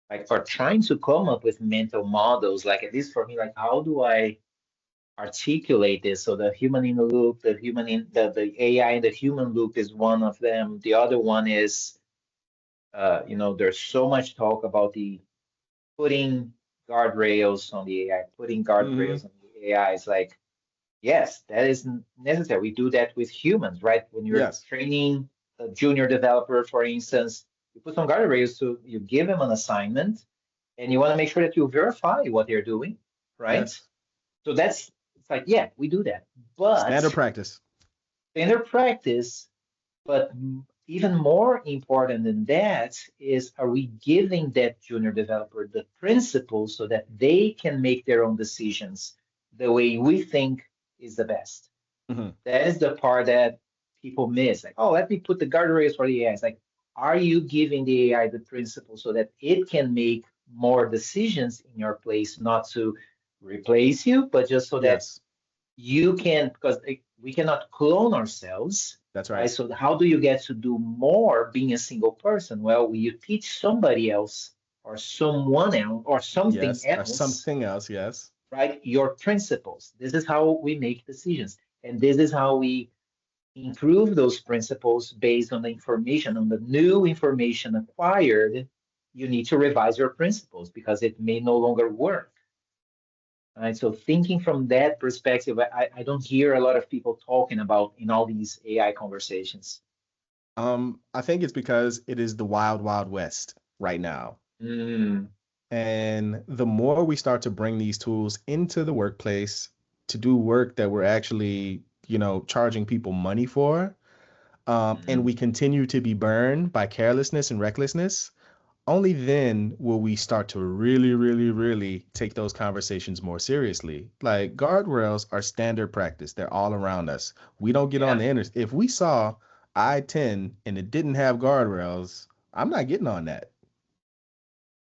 like, for trying to come up with mental models. Like, at least for me, like, how do I articulate this? So the human in the loop, the AI in the human loop is one of them. The other one is, there's so much talk about the putting guardrails on the AI, putting Hmm. guardrails on the AI. It's like, yes, that is necessary. We do that with humans, right? When you're Yes. training a junior developer, for instance, you put some guardrails to you give them an assignment, and you want to make sure that you verify what they're doing, right? Yes. So that's it's like, yeah, we do that. But Standard practice. standard practice, but even more important than that is, are we giving that junior developer the principles so that they can make their own decisions the way we think is the best? Hmm. That is the part that people miss. Like, oh, let me put the guardrails for the AI. It's like, are you giving the AI the principle so that it can make more decisions in your place, not to replace you, but just so that Yes, you can, because we cannot clone ourselves, that's right? right. So how do you get to do more being a single person? Well, you teach somebody else or someone else or something Yes, or else, something else. Yes. right? Your principles. This is how we make decisions. And this is how we improve those principles based on the information, on the new information acquired. You need to revise your principles because it may no longer work. Right? So thinking from that perspective, I don't hear a lot of people talking about in all these AI conversations. I think it's because it is the wild, wild west right now. Mm, And the more we start to bring these tools into the workplace to do work that we're actually, charging people money for, and mm, we continue to be burned by carelessness and recklessness, only then will we start to really, really, really take those conversations more seriously. Like guardrails are standard practice. They're all around us. We don't get on yeah, the internet. If we saw I-10 and it didn't have guardrails, I'm not getting on that.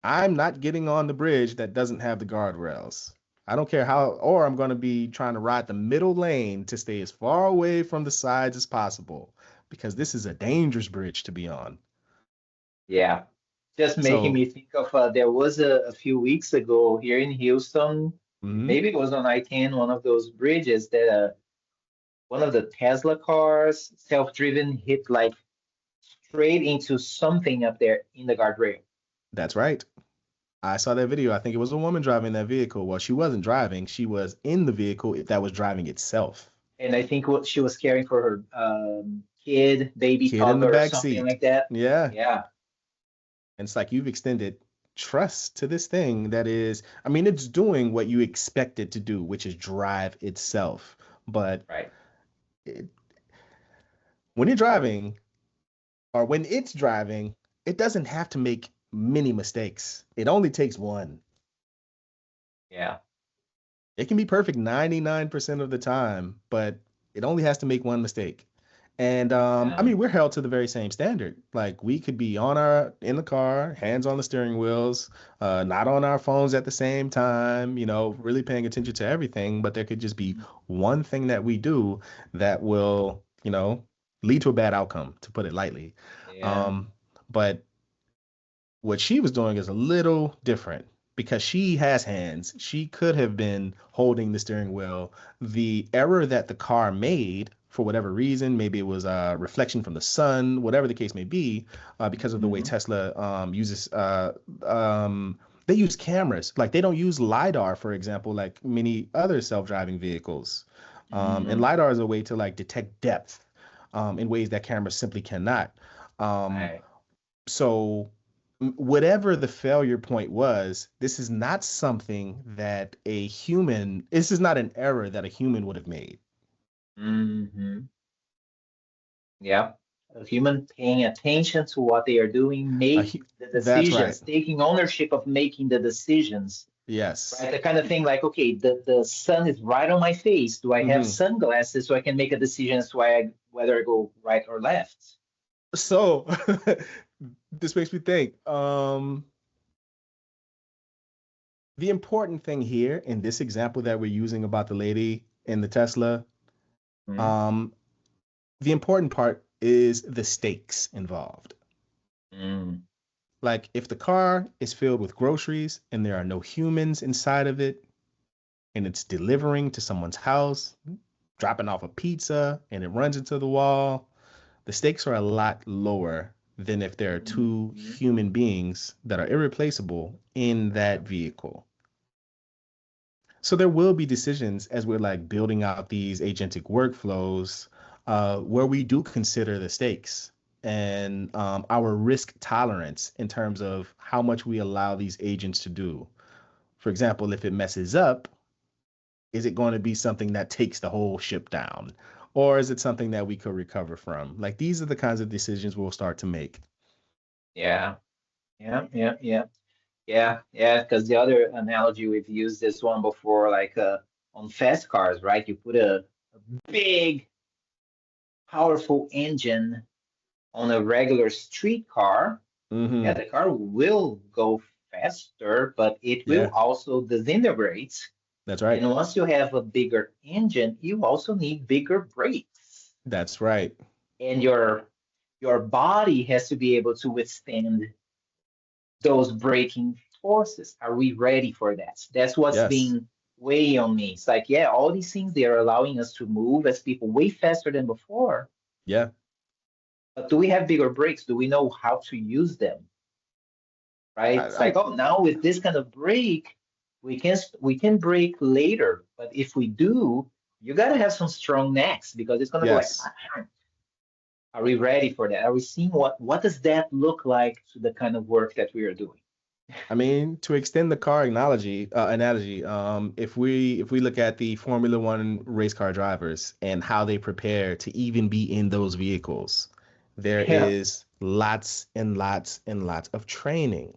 I'm not getting on the bridge that doesn't have the guardrails. I don't care how, or I'm going to be trying to ride the middle lane to stay as far away from the sides as possible because this is a dangerous bridge to be on. yeah. Just making So, me think of there was a few weeks ago here in Houston, mhm, maybe it was on I-10, one of those bridges that one of the Tesla cars, self-driven, hit like straight into something up there in the guardrail. that's right. I saw that video. I think it was a woman driving that vehicle. Well, she wasn't driving. She was in the vehicle that was driving itself. And I think what she was caring for her kid, baby, Kid in the toddler, or back something seat. like that. Yeah. Yeah, And it's like you've extended trust to this thing that is, I mean, it's doing what you expect it to do, which is drive itself. But right. it, when you're driving, or when it's driving, it doesn't have to make many mistakes. It only takes one. Yeah. It can be perfect 99% of the time, but it only has to make one mistake. And I Yeah. mean, we're held to the very same standard. Like we could be in the car, hands on the steering wheels, not on our phones at the same time, really paying attention to everything. But there could just be one thing that we do that will, lead to a bad outcome, to put it lightly. Yeah. Um, but what she was doing is a little different because she has hands. She could have been holding the steering wheel. The error that the car made, for whatever reason, maybe it was a reflection from the sun, whatever the case may be, because of the way Hmm. Tesla uses. They use cameras. Like they don't use LiDAR, for example, like many other self-driving vehicles. And Hmm. LiDAR is a way to like detect depth in ways that cameras simply cannot. Um, Right. so whatever the failure point was, this is not something that this is not an error that a human would have made. Hmm. Yeah. A human paying attention to what they are doing, making the That's right. decisions, taking ownership of making the decisions, Yes. right? The kind of thing like, okay, the sun is right on my face. Do I have Hmm. sunglasses so I can make a decision as to whether I go right or left? So this makes me think. The important thing here in this example that we're using about the lady in the Tesla, um, the important part is the stakes involved. Mm-hmm. Like if the car is filled with groceries and there are no humans inside of it, and it's delivering to someone's house, dropping off a pizza, and it runs into the wall, the stakes are a lot lower than if there are two Mm-hmm. human beings that are irreplaceable in Yeah. that vehicle. So there will be decisions as we're like building out these agentic workflows where we do consider the stakes and our risk tolerance in terms of how much we allow these agents to do. For example, if it messes up, is it going to be something that takes the whole ship down? Or is it something that we could recover from? Like these are the kinds of decisions we'll start to make. Yeah. Yeah. Yeah. Yeah. Yeah. Yeah. Because the other analogy we've used this one before, like on fast cars, right? You put a big powerful engine on a regular street car, yeah, Mm-hmm. the car will go faster, but it will Yeah, also disintegrate. that's right. And once you have a bigger engine, you also need bigger brakes. That's right. And your body has to be able to withstand those braking forces. Are we ready for that? That's what's Yes. being weighing on me. It's like, yeah, all these things they are allowing us to move as people way faster than before. Yeah. But do we have bigger brakes? Do we know how to use them? Right? It's I like, oh, now with this kind of brake, we can brake later. But if we do, you gotta have some strong necks because it's gonna go like, yes. are we ready for that? Are we seeing what does that look like to the kind of work that we are doing? I mean, to extend the car analogy, if we look at the Formula One race car drivers and how they prepare to even be in those vehicles, there Yeah. is lots and lots and lots of training.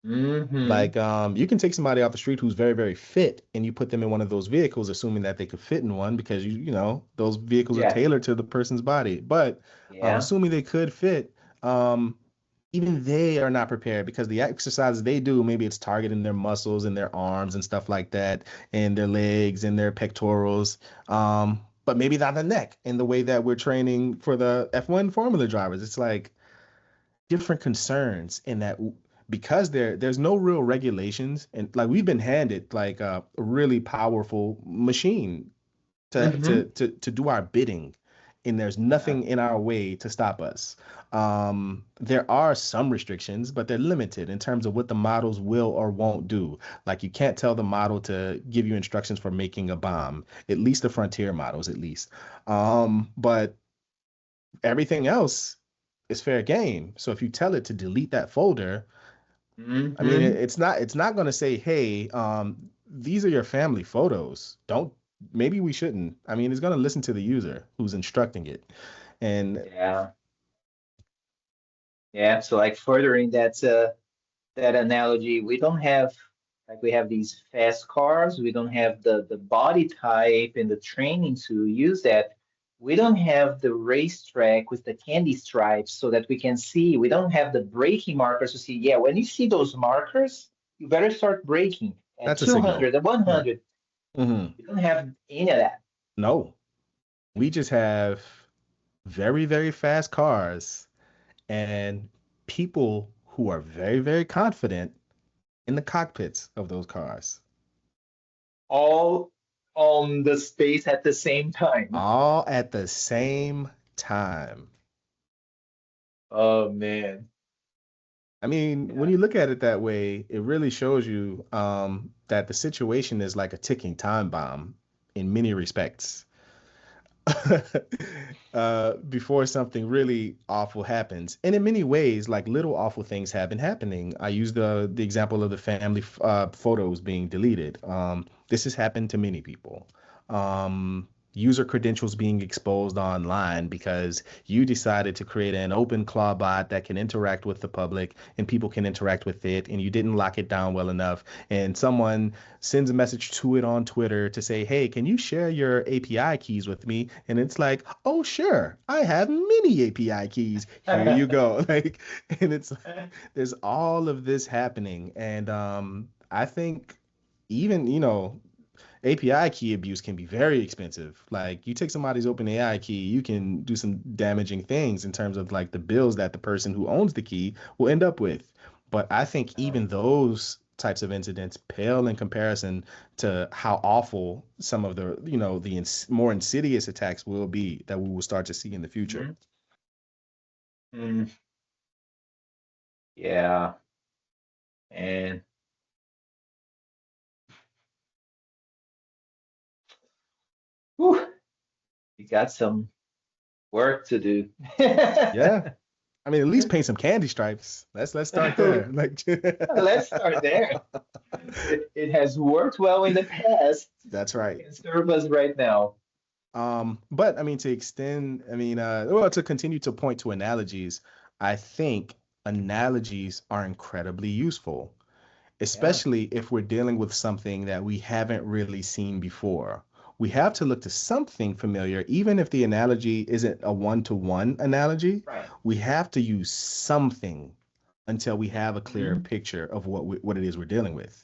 Mm-hmm. Like, you can take somebody off the street who's very, very fit, and you put them in one of those vehicles, assuming that they could fit in one, because those vehicles are Yeah. tailored to the person's body. But Yeah. assuming they could fit, um, even they are not prepared because the exercises they do, maybe it's targeting their muscles and their arms and stuff like that, and their legs and their pectorals. But maybe not the neck in the way that we're training for the F1 Formula drivers. It's like different concerns in that because there's no real regulations, and like we've been handed like a really powerful machine Mm-hmm. to do our bidding, and there's Yeah. nothing in our way to stop us. There are some restrictions, but they're limited in terms of what the models will or won't do. Like you can't tell the model to give you instructions for making a bomb, at least the frontier models, at least. But everything else is fair game. So if you tell it to delete that folder, I mean, Mm-hmm. it's not going to say, "Hey, these are your family photos. Don't maybe we shouldn't." I mean, it's going to listen to the user who's instructing it. And Yeah. Yeah. So like furthering that analogy, we don't have like we have these fast cars, we don't have the body type and the training to use that. We don't have the racetrack with the candy stripes so that we can see. We don't have the braking markers to see. Yeah, when you see those markers, you better start braking at that's a signal. 200, at Yeah. 100. Hmm. We don't have any of that. No, we just have very, very fast cars and people who are very, very confident in the cockpits of those cars, All on the space at the same time. all at the same time. Oh man. I mean, when Yeah. you look at it that way, it really shows you that the situation is like a ticking time bomb in many respects. Before something really awful happens, and in many ways, like little awful things have been happening. I use the example of the family photos being deleted. This has happened to many people. User credentials being exposed online because you decided to create an open claw bot that can interact with the public and people can interact with it, and you didn't lock it down well enough, and someone sends a message to it on Twitter to say, "Hey, can you share your API keys with me?" And it's like, "Oh, sure. I have many API keys. Here you go." Like, and it's there's all of this happening, and I think even, API key abuse can be very expensive. Like you take somebody's OpenAI key, you can do some damaging things in terms of like the bills that the person who owns the key will end up with. But I think even those types of incidents pale in comparison to how awful some of the more insidious attacks will be that we will start to see in the future. Mhm. Mm, yeah, and whew, you got some work to do. Yeah. I mean, at least paint some candy stripes. Let's start there. Like Let's start there. It has worked well in the past. that's It right. can serve us right now. But I mean, to extend, I mean, well, to continue to point to analogies, I think analogies are incredibly useful, Yeah. especially if we're dealing with something that we haven't really seen before, we have to look to something familiar, even if the analogy isn't a one-to-one analogy. Right. We have to use something until we have a clearer Hmm. picture of what it is we're dealing with.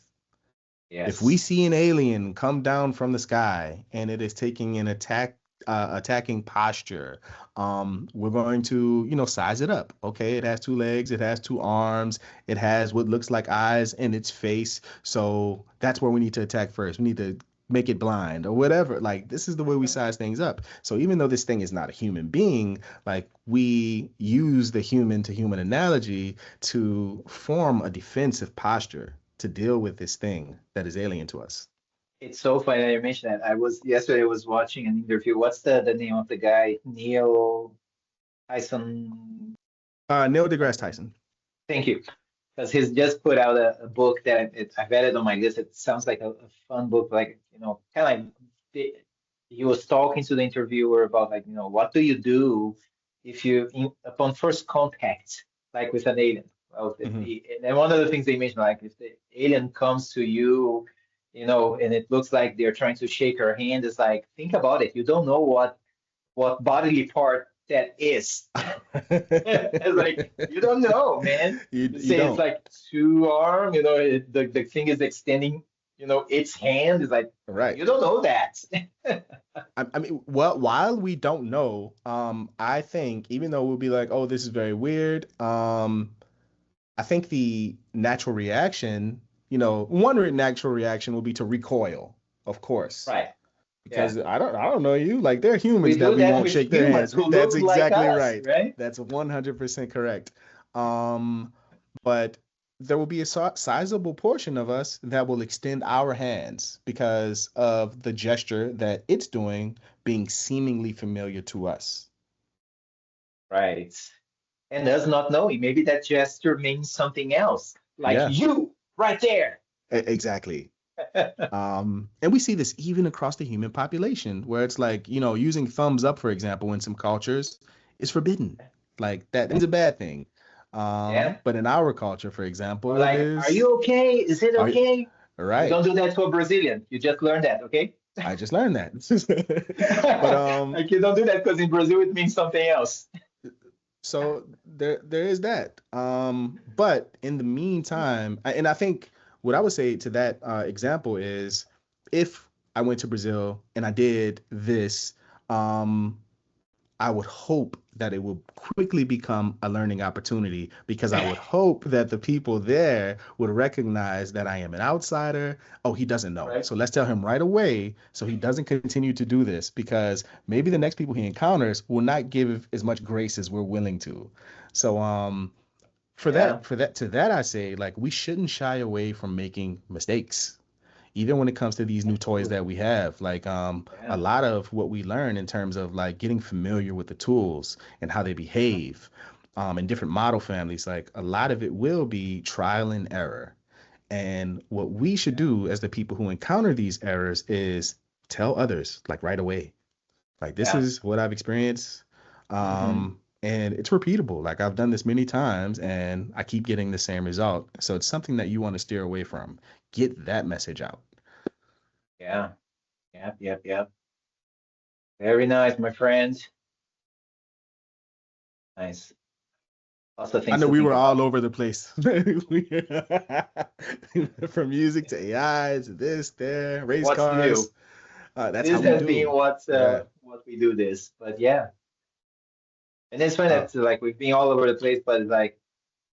If we Yes. see an alien come down from the sky and it is taking an attacking posture, we're going to, size it up. Okay, it has two legs, it has two arms, it has what looks like eyes in its face. So that's where we need to attack first. We need to make it blind or whatever. Like, this is the way we size things up. So even though this thing is not a human being, like, we use the human to human analogy to form a defensive posture to deal with this thing that is alien to us. It's so funny that you mentioned that. I was yesterday was watching an interview. What's the name of the guy? Neil Tyson Neil deGrasse something. Tyson. Thank you. Because he's just put out a book that I've added on my list. It sounds like a fun book, like, kind of like the, he was talking to the interviewer about, like, what do you do if upon first contact, like with an alien? Well, Hmm. and then one of the things they mentioned, like if the alien comes to you, and it looks like they're trying to shake your hand, it's like, think about it. You don't know what bodily part that is. It's like, you don't know, man. you You you say it's don't. like two arm, the thing is extending, its hand is like, Right. you don't know that. I mean, well, while we don't know, I think even though we'll be like, oh, this is very weird, I think the natural reaction, one natural reaction will be to recoil, of course, Right. Yeah. because I don't know you. Like, they're We humans that do we that won't with shake their humans hands. who That's look like exactly us, right. right? That's 100% correct. Um, but there will be a sizable portion of us that will extend our hands because of the gesture that it's doing being seemingly familiar to us. Right. And us not knowing, maybe that gesture means something else, like Yeah, you right there. exactly. And we see this even across the human population, where it's like, using thumbs up, for example, in some cultures is forbidden. Like, that is a bad thing. Yeah. But in our culture, for Or example, it like, are is, you okay? Is it are you, okay? You right. don't do that to a Brazilian. You just learned that, okay? I just learned that. But Like, you don't do that because in Brazil it means something else. so there is that. But in the meantime, and I think what I would say to that example is, if I went to Brazil and I did this, um, I would hope that it will quickly become a learning opportunity, because I would hope that the people there would recognize that I am an outsider. Oh, he doesn't know. Right. So let's tell him right away so he doesn't continue to do this, because maybe the next people he encounters will not give as much grace as we're willing to. So Yeah. to that I say, like, we shouldn't shy away from making mistakes, even when it comes to these new toys Absolutely. that we have. Like, a Yeah. lot of what we learn in terms of like getting familiar with the tools and how they behave, in different model families, like, a lot of it will be trial and error. And what we should Yeah. do as the people who encounter these errors is tell others, like, right away, like, this Yeah. is what I've experienced. Hmm. And it's repeatable. Like, I've done this many times and I keep getting the same result. So it's something that you want to steer away from. Get that message out. Yeah. Yep. Yep. Yep. Very nice, my friend. Nice. Lots of I things know to we think were all about. over the place. From music to AI to this, there, race What's cars. new? That's how This we has been do. what Yeah. we do this. But yeah. And it's funny Uh, that like we've been all over the place, but it's like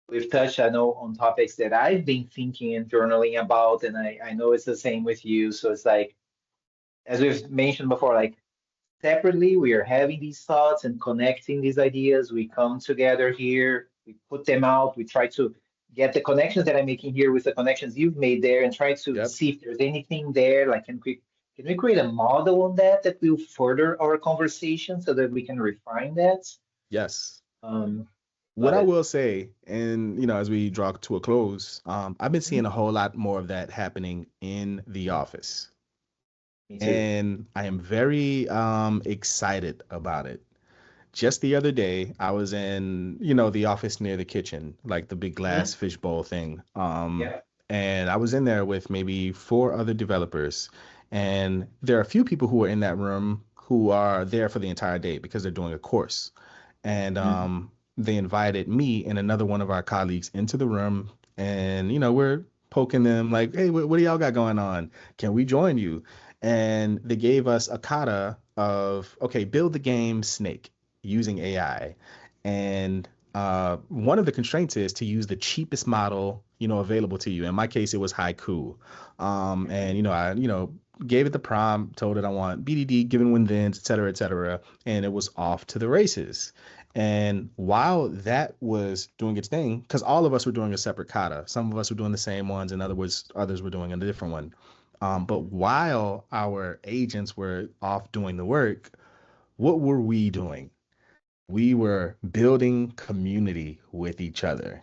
we've touched, I know, on topics that I've been thinking and journaling about, and I know it's the same with you. So it's like, as we've mentioned before, like separately, we are having these thoughts and connecting these ideas. We come together here, we put them out, we try to get the connections that I'm making here with the connections you've made there, and try to yep. see if there's anything there. Like, can we create a model on that will further our conversation so that we can refine that? Yes. Um, What love I it. will say, and as we draw to a close, I've been seeing Mhm. a whole lot more of that happening in the office. Me too. And I am very excited about it. Just the other day, I was in, the office near the kitchen, like the big glass Mhm. fishbowl thing. Yeah. and I was in there with maybe four other developers. And there are a few people who are in that room who are there for the entire day because they're doing a course. And Mm-hmm. they invited me and another one of our colleagues into the room. And, we're poking them like, hey, what do y'all got going on? Can we join you? And they gave us a kata of, okay, build the game Snake using AI. And one of the constraints is to use the cheapest model, available to you. In my case, it was Haiku. Okay. And, gave it the prompt, told it I want BDD, given when thens, et cetera, et cetera. And it was off to the races. And while that was doing its thing, because all of us were doing a separate kata, some of us were doing the same ones, in other words, others were doing a different one. But while our agents were off doing the work, what were we doing? We were building community with each other.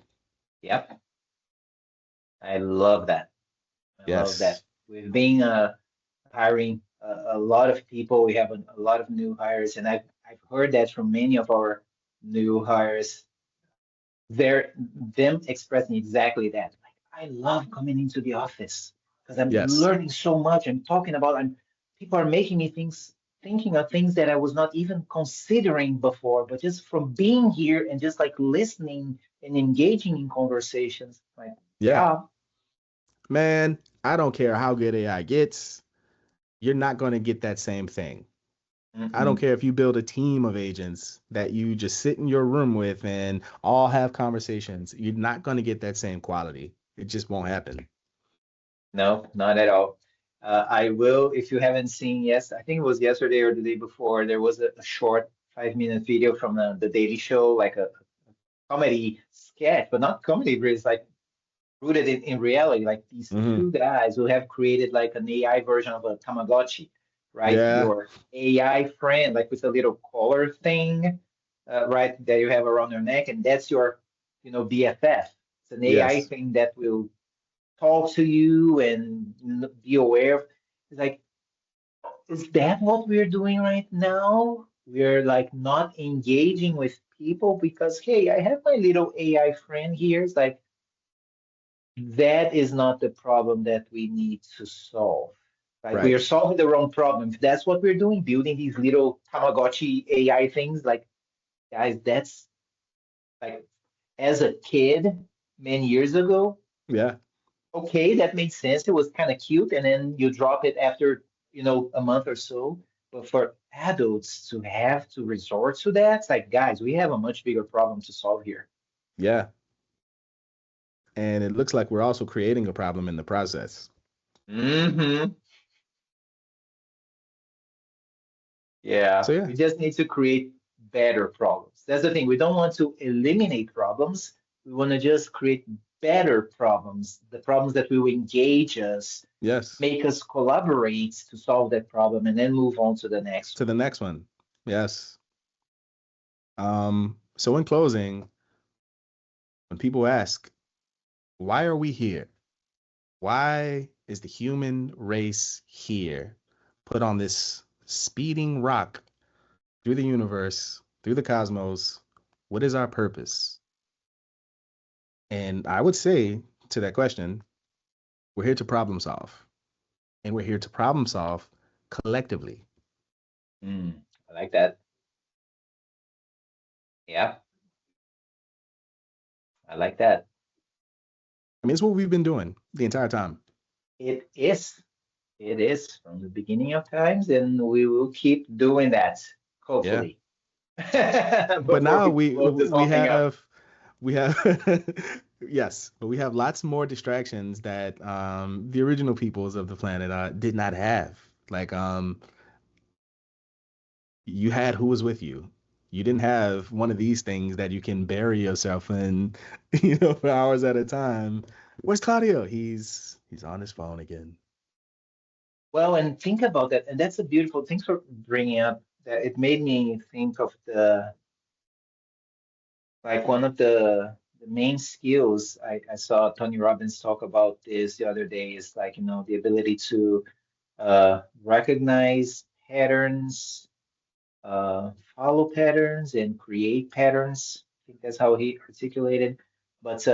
Yep. I love that. I love that. Yes. We've been hiring a lot of people. We have a lot of new hires, and I've heard that from many of our new hires. They're them expressing exactly that. Like, I love coming into the office because I'm Yes. learning so much. I'm talking about, I'm people are making me thinking of things that I was not even considering before, but just from being here and just like listening and engaging in conversations, like, Yeah. yeah. Man, I don't care how good AI gets, you're not going to get that same thing. I don't Mm-mm. care if you build a team of agents that you just sit in your room with and all have conversations. You're not going to get that same quality. It just won't happen. No, not at all. I will, if you haven't seen, yes, I think it was yesterday or the day before, there was a short 5-minute video from the Daily Show, like a comedy sketch, but not comedy, but it's like rooted in reality. Like these Hmm. two guys who have created like an AI version of a Tamagotchi, right? Yeah. Your AI friend, like with a little collar thing, right, that you have around your neck, and that's your, BFF. It's an AI Yes. thing that will talk to you and be aware of. It's like, is that what we're doing right now? We're like not engaging with people because, hey, I have my little AI friend here. It's like, that is not the problem that we need to solve. Like, we Right. are solving the wrong problem. If that's what we're doing, building these little Tamagotchi AI things, like, guys, that's like, as a kid many years ago, Yeah. okay, that made sense. It was kind of cute, and then you drop it after, a month or so. But for adults to have to resort to that, it's like, guys, we have a much bigger problem to solve here. Yeah. And it looks like we're also creating a problem in the process. Hmm. Yeah, So yeah. we just need to create better problems. That's the thing. We don't want to eliminate problems. We want to just create better problems, the problems that will engage us, Yes. make us collaborate to solve that problem, and then move on to the next To one. the next one. Yes. So in closing, when people ask, why are we here? Why is the human race here, put on this speeding rock through the universe, through the cosmos? What is our purpose? And I would say to that question, we're here to problem solve. And we're here to problem solve collectively. I like that. Yeah, I like that. I mean, it's what we've been doing the entire time. It is. It is from the beginning of times, and we will keep doing that, Yeah. hopefully, But before now we we blow this we whole thing up. have yes, but we have lots more distractions that the original peoples of the planet did not have. Like you had who was with you. You didn't have one of these things that you can bury yourself in, for hours at a time. Where's Claudio? He's on his phone again. Well, and think about that, and that's a beautiful. Thanks for bringing up that. It made me think of the like one of the main skills I saw Tony Robbins talk about this the other day is like, the ability to recognize patterns, follow patterns, and create patterns. I think that's how he articulated. But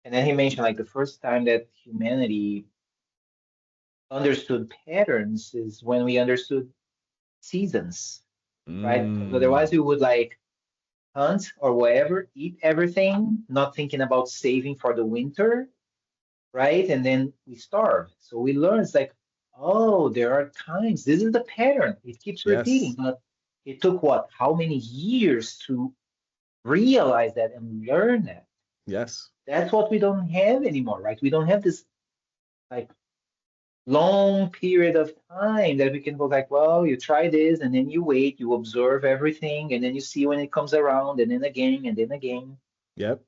And then he mentioned like the first time that humanity understood patterns is when we understood seasons, right? Because otherwise Mm, we would like hunt or whatever, eat everything, not thinking about saving for the winter, right? And then we starve. So we learn it's like, oh, there are times. This is the pattern. It keeps repeating. yes. But it took what? How many years to realize that and learn that? Yes. That's what we don't have anymore, right? We don't have this like long period of time that we can go like, well, you try this and then you wait, you observe everything, and then you see when it comes around, and then again, and then again. Yep.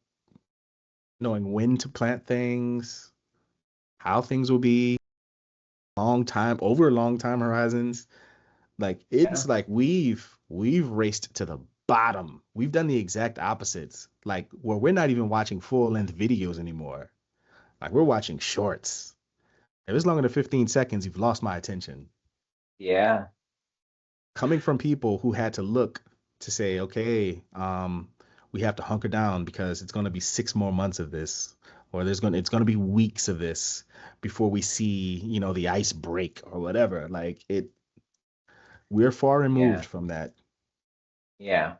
Knowing when to plant things, how things will be, long time over long time horizons. Like it's Yeah, like we've raced to the bottom. We've done the exact opposites. Like where we're not even watching full length videos anymore. Like we're watching shorts. If it's longer than 15 seconds, you've lost my attention. yeah, Coming from people who had to look to say, okay, we have to hunker down because it's going to be 6 more months of this, or it's going to be weeks of this before we see, the ice break or whatever. Like we're far removed yeah, from that. yeah.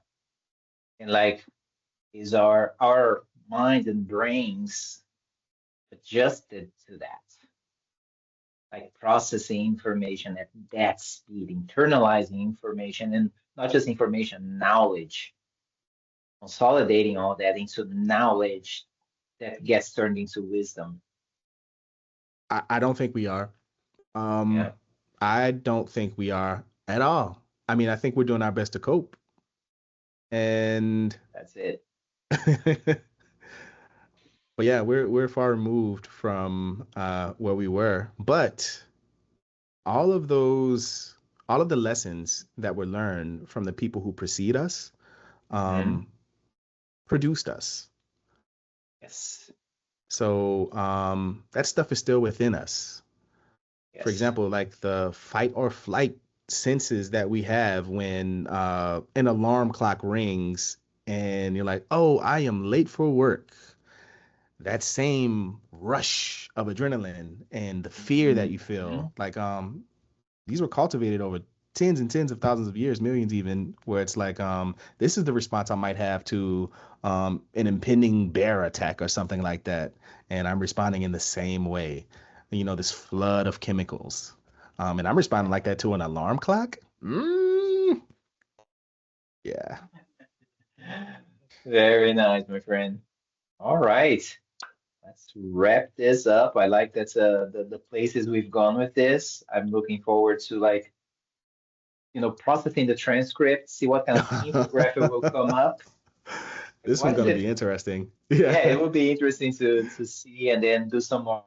And like, is our minds and brains adjusted to that? Like processing information at that speed, internalizing information, and not just information, knowledge, consolidating all that into knowledge that gets turned into wisdom. I don't think we are. Yeah, Um, I don't think we are at all. I mean, I think we're doing our best to cope. And that's it. but yeah, we're far removed from where we were. But all of those, all of the lessons that were learned from the people who precede us, Hmm. um, produced us. Yes, So that stuff is still within us. For yes. example, like the fight or flight senses that we have when an alarm clock rings and you're like, oh, I am late for work. That same rush of adrenaline and the fear that you Hmm. feel, like these were cultivated over tens and tens of thousands of years, millions even, where it's like this is the response I might have to an impending bear attack or something like that, and I'm responding in the same way. This flood of chemicals, and I'm responding like that to an alarm clock. Yeah. Very nice, my friend. All right, let's wrap this up. I like that the places we've gone with this. I'm looking forward to like, processing the transcript, see what kind of infographic will come up. Like, This one's what is gonna be it? interesting. Yeah, it Yeah. would be interesting to see and then do some more,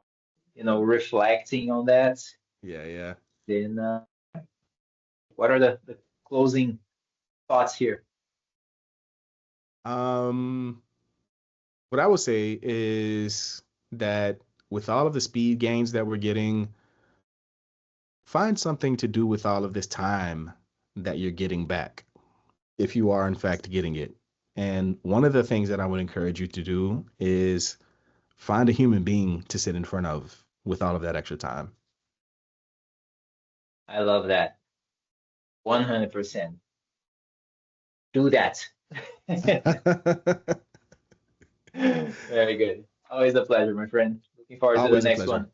reflecting on that. Yeah, yeah. Then, what are the closing thoughts here? Um, what I would say is that with all of the speed gains that we're getting, find something to do with all of this time that you're getting back, if you are in fact getting it. And one of the things that I would encourage you to do is find a human being to sit in front of with all of that extra time. I love that. 100%. Do that. Very good. Always a pleasure, my friend. Looking forward to the Always a next pleasure. one.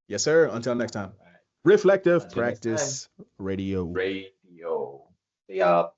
Yes, sir. Until next All time. right. Reflective Until next time, Practice Radio. radio. See ya.